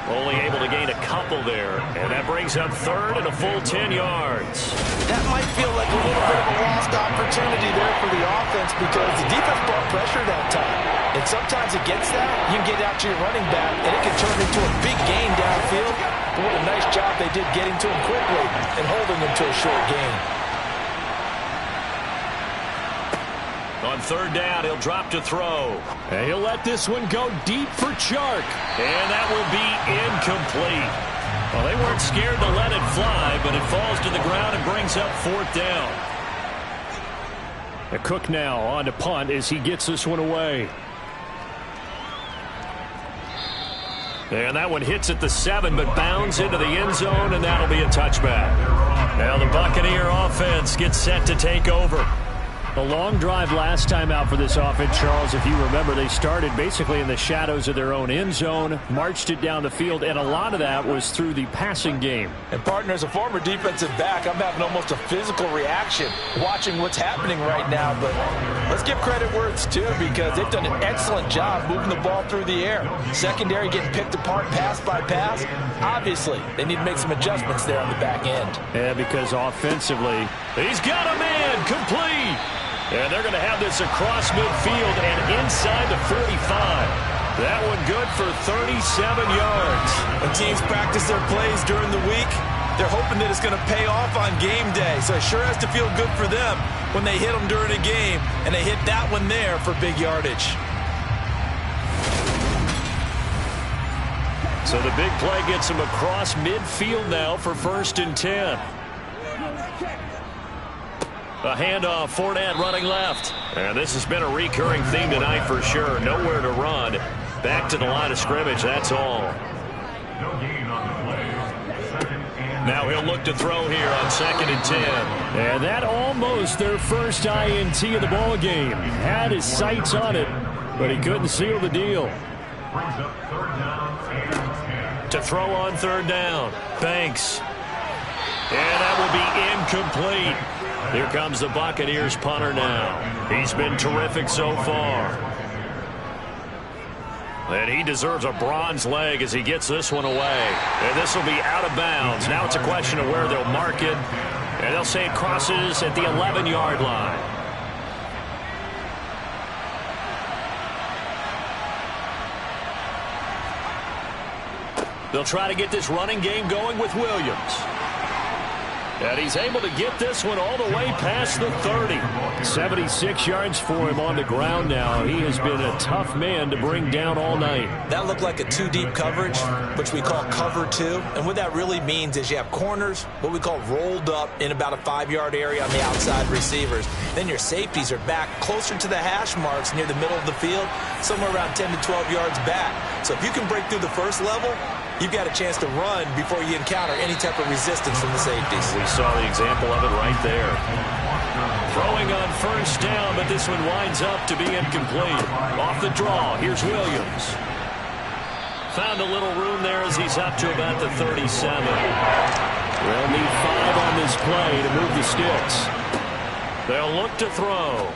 Only able to gain a couple there. And that brings up 3rd and a full 10 yards.
That might feel like a little bit of a lost opportunity there for the offense because the defense brought pressure that time. And sometimes against that, you can get out to your running back, and it can turn into a big gain downfield. But what a nice job they did getting to him quickly and holding him to a short gain.
On 3rd down, he'll drop to throw.
And he'll let this one go deep for Chark.
And that will be incomplete. Well, they weren't scared to let it fly, but it falls to the ground and brings up 4th down.
The Cook now on to punt as he gets this one away.
And that one hits at the 7, but bounds into the end zone, and that'll be a touchback. Now the Buccaneer offense gets set to take over.
A long drive last time out for this offense, Charles. If you remember, they started basically in the shadows of their own end zone, marched it down the field, and a lot of that was through the passing game.
And, partner, as a former defensive back, I'm having almost a physical reaction watching what's happening right now. But let's give credit where it's due because they've done an excellent job moving the ball through the air. Secondary getting picked apart pass by pass. Obviously, they need to make some adjustments there on the back end.
Yeah, because offensively,
he's got a man complete. And they're going to have this across midfield and inside the 45. That one good for 37 yards.
When teams practice their plays during the week, they're hoping that it's going to pay off on game day. So it sure has to feel good for them when they hit them during a game, and they hit that one there for big yardage.
So the big play gets them across midfield now for 1st and 10. A handoff, Fournette running left. And this has been a recurring theme tonight for sure. Nowhere to run. Back to the line of scrimmage, that's all.
No gain on the play. 2nd and
Now he'll look to throw here on 2nd and 10.
And that almost their first INT of the ball game. Had his sights on it, but he couldn't seal the deal.
brings up 3rd down and 10.
To throw on 3rd down. Banks. And that will be incomplete. Here comes the Buccaneers punter now. He's been terrific so far. And he deserves a bronze leg as he gets this one away. And this will be out of bounds. Now it's a question of where they'll mark it. And they'll say it crosses at the 11-yard line. They'll try to get this running game going with Williams. And he's able to get this one all the way past the 30.
76 yards for him on the ground now. He has been a tough man to bring down all night.
That looked like a 2-deep coverage, which we call cover 2. And what that really means is you have corners, what we call rolled up in about a 5-yard area on the outside receivers. Then your safeties are back closer to the hash marks near the middle of the field, somewhere around 10 to 12 yards back. So if you can break through the first level, you've got a chance to run before you encounter any type of resistance from the safeties.
We saw the example of it right there. Throwing on 1st down, but this one winds up to be incomplete. Off the draw, here's Williams. Found a little room there as he's up to about the 37.
They'll need 5 on this play to move the sticks.
They'll look to throw.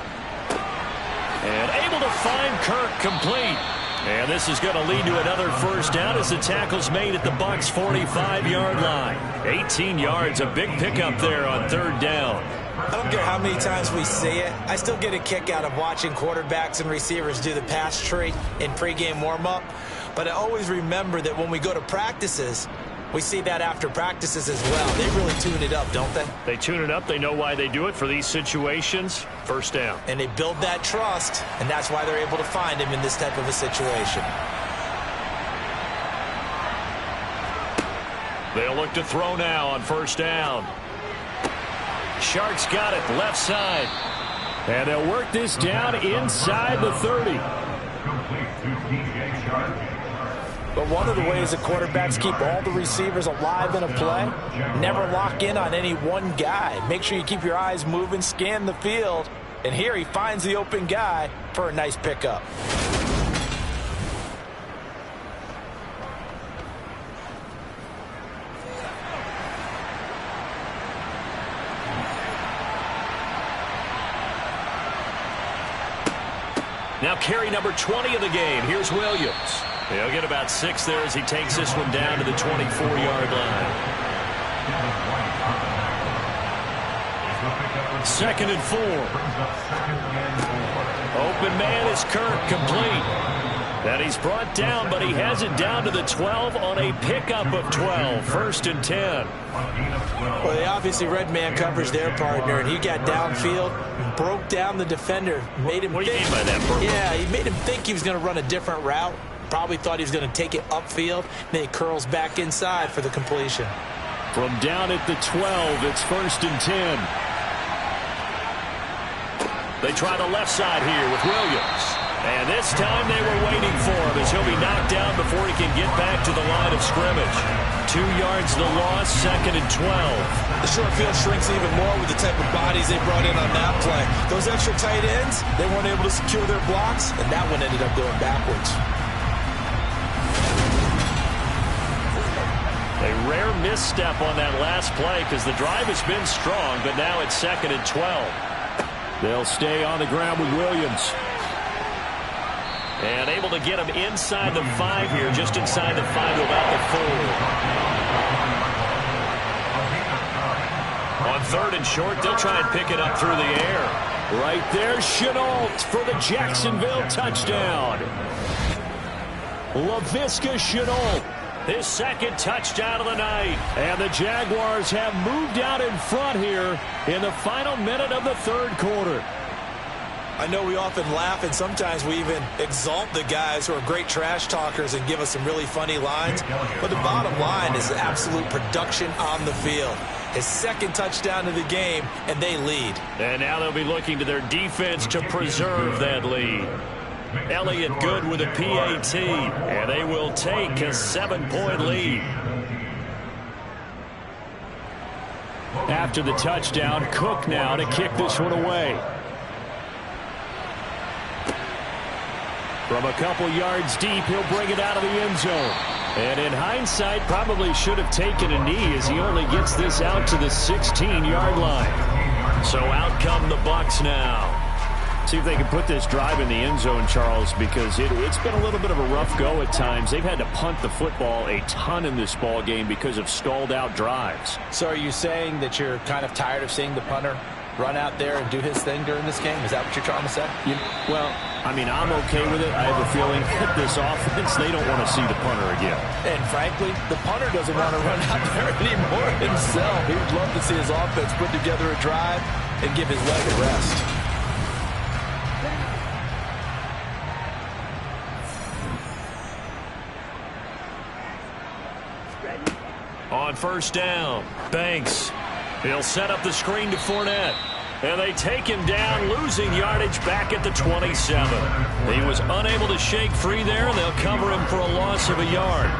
And able to find Kirk complete. And this is going to lead to another 1st down as the tackle's made at the Bucs' 45-yard line. 18 yards, a big pickup there on 3rd down.
I don't care how many times we see it. I still get a kick out of watching quarterbacks and receivers do the pass tree in pregame warm-up. But I always remember that when we go to practices, we see that after practices as well. They really tune it up, don't they?
They tune it up. They know why they do it for these situations. First down.
And they build that trust, and that's why they're able to find him in this type of a situation.
They'll look to throw now on first down. Sharks got it, left side.
And they'll work this down inside the 30.
But one of the ways that quarterbacks keep all the receivers alive in a play, never lock in on any one guy. Make sure you keep your eyes moving, scan the field. And here he finds the open guy for a nice pickup.
Now carry number 20 of the game. Here's Williams. He'll get about 6 there as he takes this one down to the 24-yard line. 2nd and 4. Open man is Kirk, complete. And he's brought down, but he has it down to the 12 on a pickup of 12. 1st and 10.
Well, they obviously read man coverage their partner, and he got downfield, broke down the defender, made him
What do you mean by that, Burke?
Yeah, he made him think he was going to run a different route. Probably thought he was going to take it upfield. Then he curls back inside for the completion.
From down at the 12, it's 1st and 10.
They try the left side here with Williams. And this time they were waiting for him as he'll be knocked down before he can get back to the line of scrimmage. 2 yards the loss, 2nd and 12.
The short field shrinks even more with the type of bodies they brought in on that play. Those extra tight ends, they weren't able to secure their blocks, and that one ended up going backwards.
A rare misstep on that last play because the drive has been strong, but now it's 2nd and 12.
They'll stay on the ground with Williams.
And able to get him inside the 5 here, just inside the 5 to about the 4. On 3rd and short, they'll try and pick it up through the air.
Right there, Chenault for the Jacksonville touchdown. Laviska Chenault.
His 2nd touchdown of the night.
And the Jaguars have moved out in front here in the final minute of the 3rd quarter.
I know we often laugh, and sometimes we even exalt the guys who are great trash talkers and give us some really funny lines. But the bottom line is absolute production on the field. His 2nd touchdown of the game, and they lead.
And now they'll be looking to their defense to preserve that lead. Elliott good with a PAT, and they will take a 7-point lead.
After the touchdown, Cook now to kick this one away. From a couple yards deep, he'll bring it out of the end zone. And in hindsight, probably should have taken a knee as he only gets this out to the 16-yard line.
So out come the Bucs now.
See if they can put this drive in the end zone, Charles, because it's been a little bit of a rough go at times. They've had to punt the football a ton in this ball game because of stalled-out drives.
So are you saying that you're kind of tired of seeing the punter run out there and do his thing during this game? Is that what you're trying to say?
Well, I mean, I'm okay with it. I have a feeling that this offense, they don't want to see the punter again.
And frankly, the punter doesn't want to run out there anymore himself. He would love to see his offense put together a drive and give his leg a rest.
On first down, Banks. He'll set up the screen to Fournette. And they take him down, losing yardage back at the 27. He was unable to shake free there, and they'll cover him for a loss of a yard.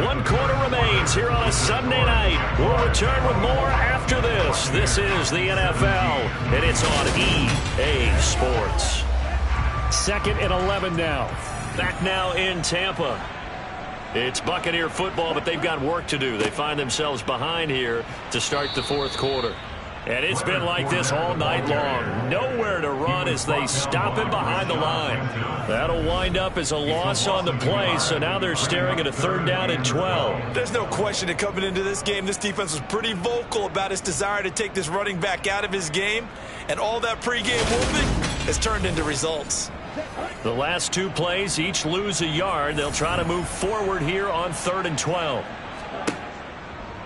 One quarter remains here on a Sunday night. We'll return with more after this. This is the NFL, and it's on EA Sports.
2nd and 11 now.
Back now in Tampa. It's Buccaneer football, but they've got work to do. They find themselves behind here to start the 4th quarter. And it's been like this all night long. Nowhere to run as they stop him behind the line. That'll wind up as a loss on the play, so now they're staring at a 3rd down and 12.
There's no question that coming into this game, this defense was pretty vocal about its desire to take this running back out of his game, and all that pregame whooping has turned into results.
The last 2 plays each lose a yard. They'll try to move forward here on 3rd and 12.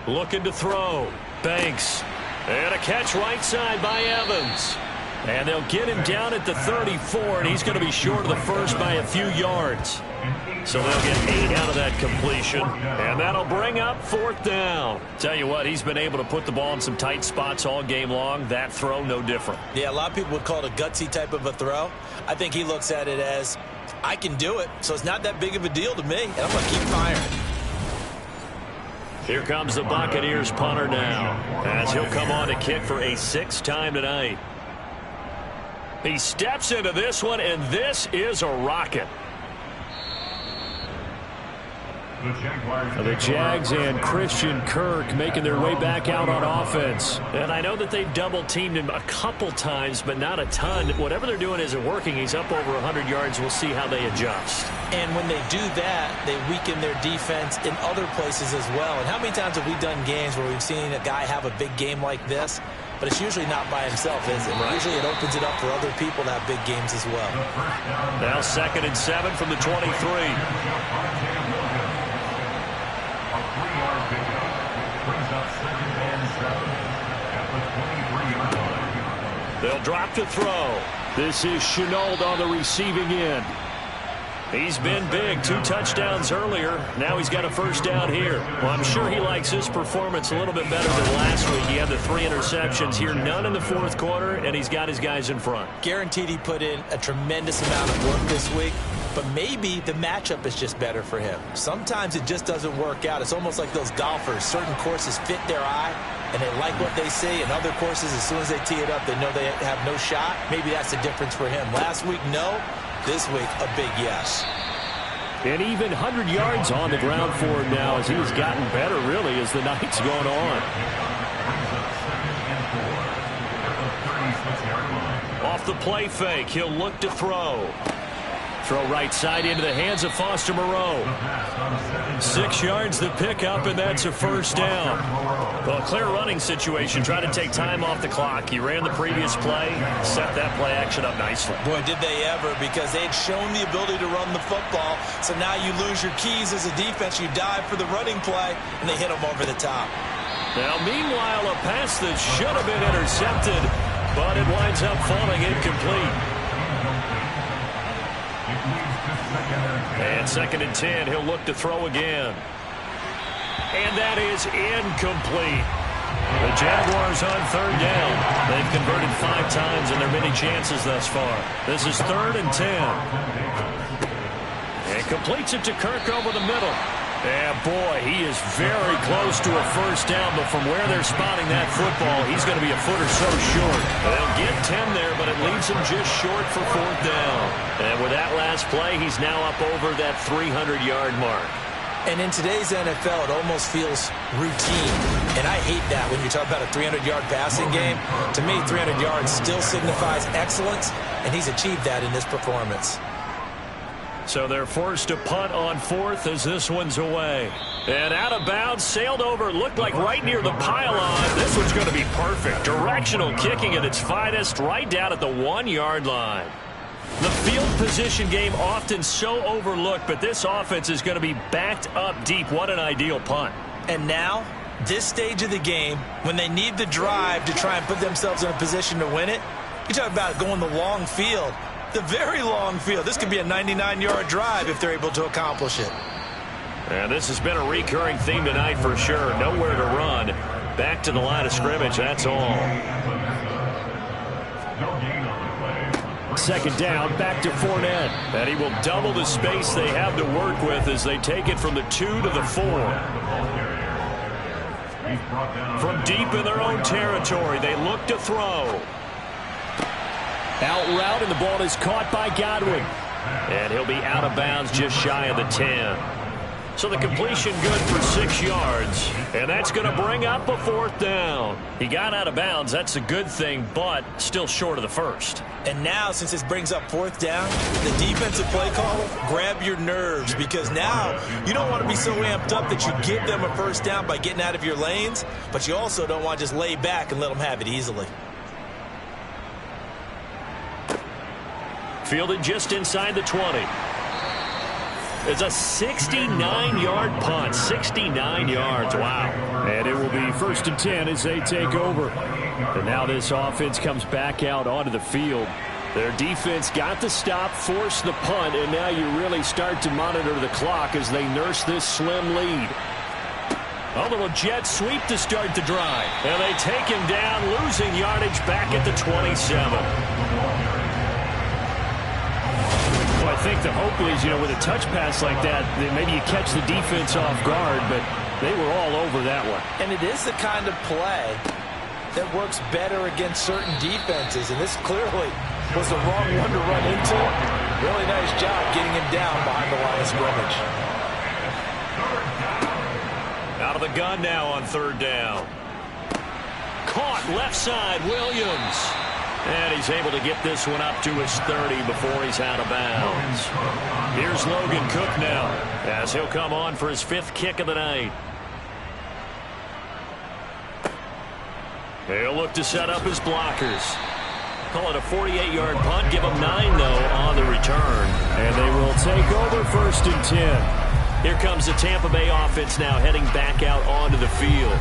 Looking to throw. Banks. And a catch right side by Evans. And they'll get him down at the 34, and he's going to be short of the first by a few yards. So they'll get 8 out of that completion, and that'll bring up 4th down. Tell you what, he's been able to put the ball in some tight spots all game long. That throw, no different.
Yeah, a lot of people would call it a gutsy type of a throw. I think he looks at it as, I can do it, so it's not that big of a deal to me, and I'm going to keep firing.
Here comes the Buccaneers punter now, as he'll come on to kick for a 6th time tonight. He steps into this one, and this is a rocket. The Jags and Christian Kirk making their way back out on offense. And I know that they've double-teamed him a couple times, but not a ton. Whatever they're doing isn't working. He's up over 100 yards. We'll see how they adjust.
And when they do that, they weaken their defense in other places as well. And how many times have we done games where we've seen a guy have a big game like this, but it's usually not by himself, is it? Right. Usually it opens it up for other people to have big games as well.
Now 2nd and 7 from the 23. They'll drop to throw. This is Chenault on the receiving end. He's been big. 2 touchdowns earlier. Now he's got a 1st down here. Well, I'm sure he likes his performance a little bit better than last week. He had the 3 interceptions here, none in the 4th quarter, and he's got his guys in front.
Guaranteed he put in a tremendous amount of work this week, but maybe the matchup is just better for him. Sometimes it just doesn't work out. It's almost like those golfers. Certain courses fit their eye, and they like what they see. And other courses, as soon as they tee it up, they know they have no shot. Maybe that's the difference for him. Last week, no. This week, a big yes.
And even 100 yards on the ground for him now as he's gotten better, really, as the night's gone on. Off the play fake, he'll look to throw. Throw right side into the hands of Foster Moreau. 6 yards to pick up, and that's a 1st down. Well, a clear running situation. Try to take time off the clock. He ran the previous play, set that play action up nicely.
Boy, did they ever, because they had shown the ability to run the football. So now you lose your keys as a defense. You dive for the running play, and they hit them over the top.
Now, meanwhile, a pass that should have been intercepted, but it winds up falling incomplete. And 2nd and 10, he'll look to throw again. And that is incomplete. The Jaguars on 3rd down. They've converted 5 times in their many chances thus far. This is 3rd and 10. And completes it to Kirk over the middle. And boy, he is very close to a 1st down, but from where they're spotting that football, he's going to be a foot or so short. They'll get 10 there, but it leaves him just short for 4th down. And with that last play, he's now up over that 300-yard mark.
And in today's NFL, it almost feels routine. And I hate that when you talk about a 300-yard passing game. To me, 300 yards still signifies excellence, and he's achieved that in this performance.
So they're forced to punt on 4th as this one's away. And out of bounds, sailed over, looked like right near the pylon. This one's going to be perfect. Directional kicking at its finest, right down at the 1-yard line. The field position game often so overlooked, but this offense is going to be backed up deep. What an ideal punt.
And now, this stage of the game, when they need the drive to try and put themselves in a position to win it, you talk about going the long field. The very long field. This could be a 99-yard drive if they're able to accomplish it.
And this has been a recurring theme tonight for sure. Nowhere to run. Back to the line of scrimmage, that's all. 2nd down, back to Fournette. And he will double the space they have to work with as they take it from the 2 to the 4. From deep in their own territory, they look to throw. Out route, and the ball is caught by Godwin. And he'll be out of bounds just shy of the 10. So the completion good for 6 yards, and that's going to bring up a 4th down. He got out of bounds. That's a good thing, but still short of the first.
And now, since this brings up 4th down, the defensive play caller, grab your nerves, because now you don't want to be so amped up that you give them a 1st down by getting out of your lanes, but you also don't want to just lay back and let them have it easily.
Fielded just inside the 20. It's a 69-yard punt. 69 yards. Wow.
And it will be 1st and 10 as they take over. And now this offense comes back out onto the field. Their defense got the stop, forced the punt, and now you really start to monitor the clock as they nurse this slim lead. A little jet sweep to start the drive. And they take him down, losing yardage back at the 27. I think the hope is, with a touch pass like that maybe you catch the defense off guard, but they were all over that one.
And it is the kind of play that works better against certain defenses, and this clearly was the wrong one to run into. Really nice job getting him down behind the line of scrimmage.
Out of the gun now on 3rd down. Caught left side, Williams. And he's able to get this one up to his 30 before he's out of bounds. Here's Logan Cook now, as he'll come on for his 5th kick of the night. He'll look to set up his blockers. Call it a 48-yard punt. Give him 9, though, on the return.
And they will take over 1st and 10.
Here comes the Tampa Bay offense now heading back out onto the field.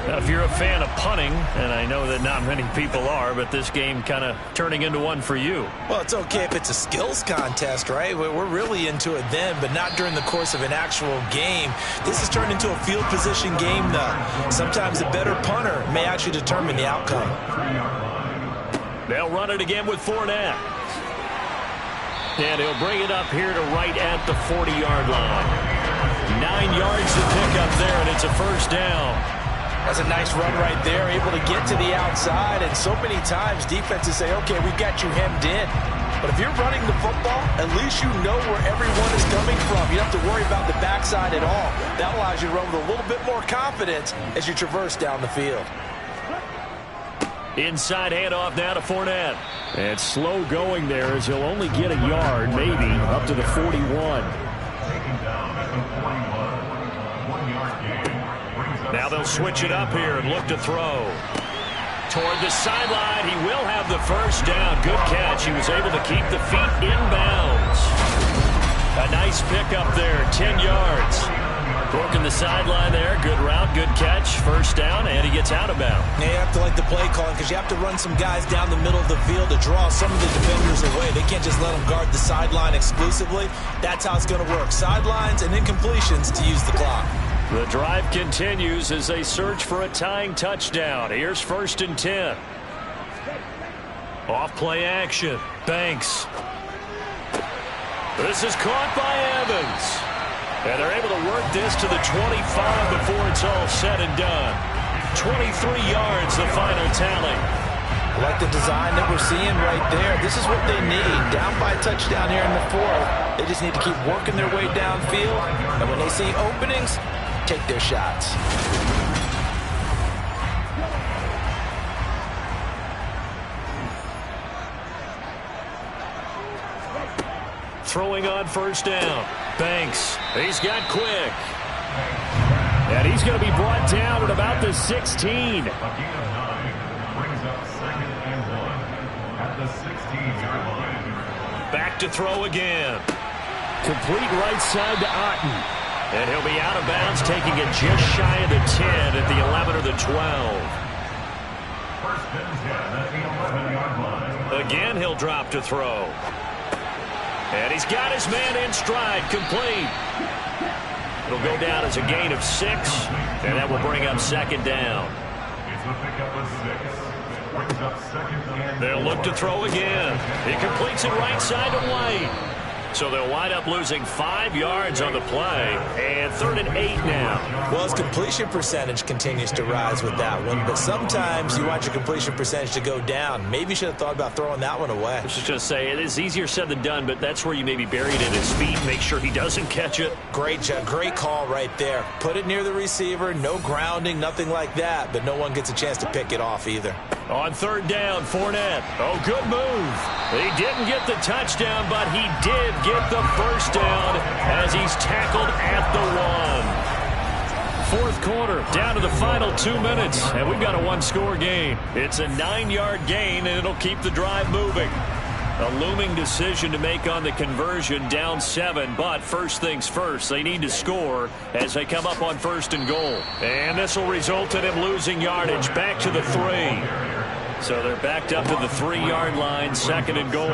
Now, if you're a fan of punting, and I know that not many people are, but this game kind of turning into one for you.
Well, it's okay if it's a skills contest, right? We're really into it then, but not during the course of an actual game. This has turned into a field position game, though. Sometimes a better punter may actually determine the outcome.
They'll run it again with Fournette. And he'll bring it up here to right at the 40-yard line. 9 yards to pick up there, and it's a 1st down.
That's a nice run right there, able to get to the outside, and so many times defenses say, okay, we've got you hemmed in. But if you're running the football, at least you know where everyone is coming from. You don't have to worry about the backside at all. That allows you to run with a little bit more confidence as you traverse down the field.
Inside handoff now to Fournette.
And slow going there as he'll only get a yard, maybe, up to the 41.
Now they'll switch it up here and look to throw. Toward the sideline, he will have the 1st down. Good catch. He was able to keep the feet inbounds. A nice pickup there, 10 yards. Working the sideline there. Good route, good catch. 1st down, and he gets out of bounds.
Yeah, you have to like the play calling because you have to run some guys down the middle of the field to draw some of the defenders away. They can't just let them guard the sideline exclusively. That's how it's going to work. Sidelines and incompletions to use the clock.
The drive continues as they search for a tying touchdown. Here's 1st and 10. Off play action. Banks. This is caught by Evans. And they're able to work this to the 25 before it's all said and done. 23 yards, the final tally.
I like the design that we're seeing right there. This is what they need. Down by a touchdown here in the 4th. They just need to keep working their way downfield. And when they see openings, take their shots.
Throwing on 1st down. Banks. He's got quick.
And he's going to be brought down at about the 16.
Back to throw again.
Complete right side to Otten.
And he'll be out of bounds, taking it just shy of the 10 at the 11 or the 12. Again, he'll drop to throw. And he's got his man in stride, complete. It'll go down as a gain of 6, and that will bring up 2nd down. They'll look to throw again. He completes it right side to White. So they'll wind up losing 5 yards on the play, and 3rd and 8 now.
Well, his completion percentage continues to rise with that one, but sometimes you want your completion percentage to go down. Maybe you should have thought about throwing that one away.
I was just going to say, it is easier said than done, but that's where you maybe bury it at his feet, make sure he doesn't catch it.
Great call right there. Put it near the receiver, no grounding, nothing like that, but no one gets a chance to pick it off either.
On 3rd down, Fournette. Oh, good move. He didn't get the touchdown, but he did get the first down as he's tackled at the 1. 4th quarter, down to the final 2 minutes, and we've got a 1-score game. It's a 9-yard gain, and it'll keep the drive moving. A looming decision to make on the conversion, down 7, but first things first, they need to score as they come up on 1st and goal. And this will result in him losing yardage back to the 3. So they're backed up to the 3-yard line, 2nd and goal.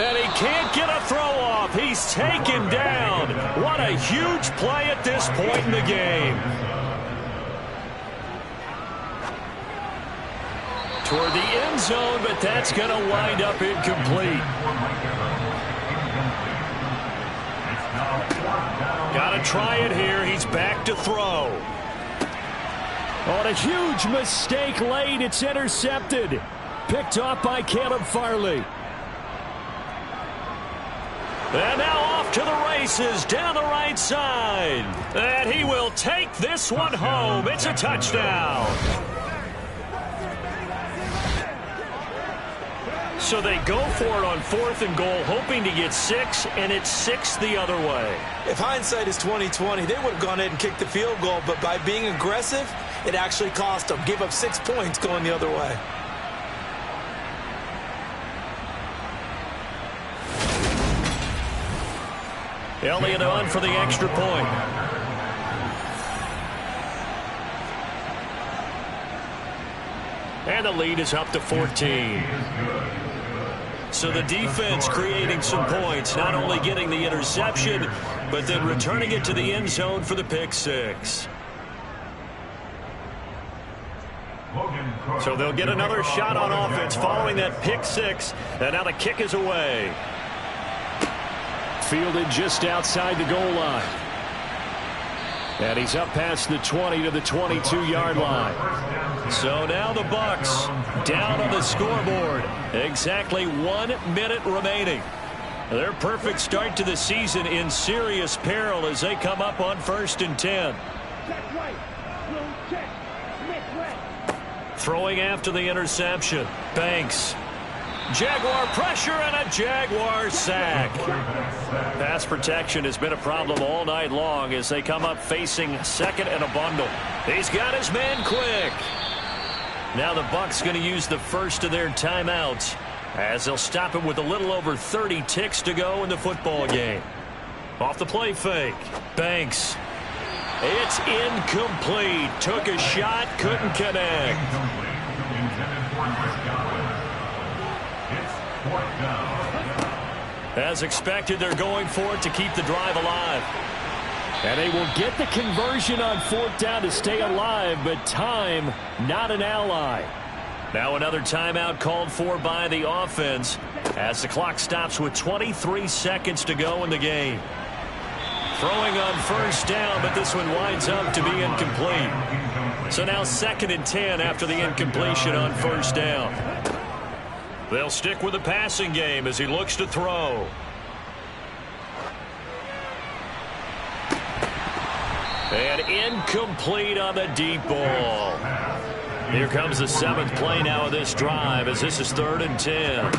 And he can't get a throw off. He's taken down. What a huge play at this point in the game. Toward the end zone, but that's going to wind up incomplete. Got to try it here. He's back to throw.
On a huge mistake late, it's intercepted. Picked off by Caleb Farley.
And now off to the races down the right side. And he will take this one home. It's a touchdown. So they go for it on 4th and goal, hoping to get 6, and it's 6 the other way.
If hindsight is 20/20, they would have gone ahead and kicked the field goal, but by being aggressive, it actually cost them. Give up 6 points going the other way.
Elliott on for the extra point. And the lead is up to 14. So the defense creating some points, not only getting the interception, but then returning it to the end zone for the pick 6. So they'll get another shot on offense following that pick 6, and now the kick is away.
Fielded just outside the goal line. And he's up past the 20 to the 22-yard line. So now the Bucs down on the scoreboard. Exactly 1 minute remaining. Their perfect start to the season in serious peril as they come up on 1st and 10. Throwing after the interception. Banks. Jaguar pressure and a Jaguar sack. Pass protection has been a problem all night long as they come up facing 2nd and a bundle. He's got his man quick. Now the Bucs going to use the first of their timeouts as they'll stop it with a little over 30 ticks to go in the football game. Off the play fake. Banks. It's incomplete. Took a shot, couldn't connect. As expected, they're going for it to keep the drive alive. And they will get the conversion on 4th down to stay alive, but time, not an ally.
Now another timeout called for by the offense as the clock stops with 23 seconds to go in the game. Throwing on 1st down, but this one winds up to be incomplete. So now 2nd and 10 after the incompletion on 1st down. They'll stick with the passing game as he looks to throw. And incomplete on the deep ball. Here comes the 7th play now of this drive as this is 3rd and 10.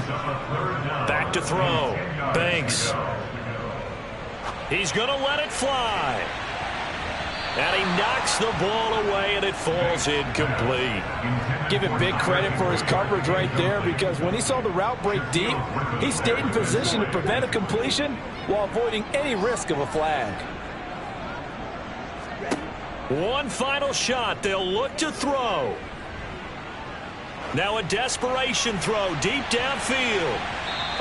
Back to throw. Banks. He's going to let it fly. And he knocks the ball away, and it falls incomplete.
Give him big credit for his coverage right there, because when he saw the route break deep, he stayed in position to prevent a completion while avoiding any risk of a flag.
One final shot. They'll look to throw. Now a desperation throw deep downfield.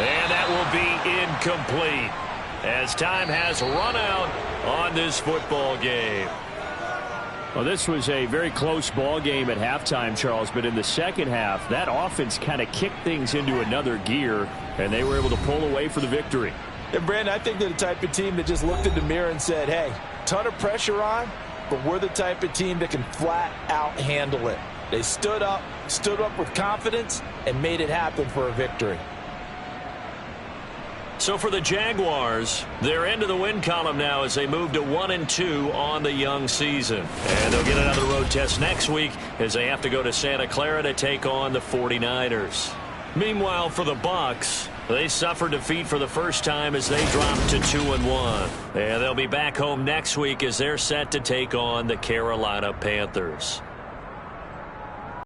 And that will be incomplete as time has run out on this football game.
Well, this was a very close ball game at halftime, Charles, but in the second half, that offense kind of kicked things into another gear, and they were able to pull away for the victory.
And, Brandon, I think they're the type of team that just looked in the mirror and said, hey, ton of pressure on, but we're the type of team that can flat out handle it. They stood up with confidence, and made it happen for a victory.
So for the Jaguars, they're into the win column now as they move to 1-2 on the young season. And they'll get another road test next week as they have to go to Santa Clara to take on the 49ers. Meanwhile, for the Bucs, they suffered defeat for the first time as they dropped to 2-1. And they'll be back home next week as they're set to take on the Carolina Panthers.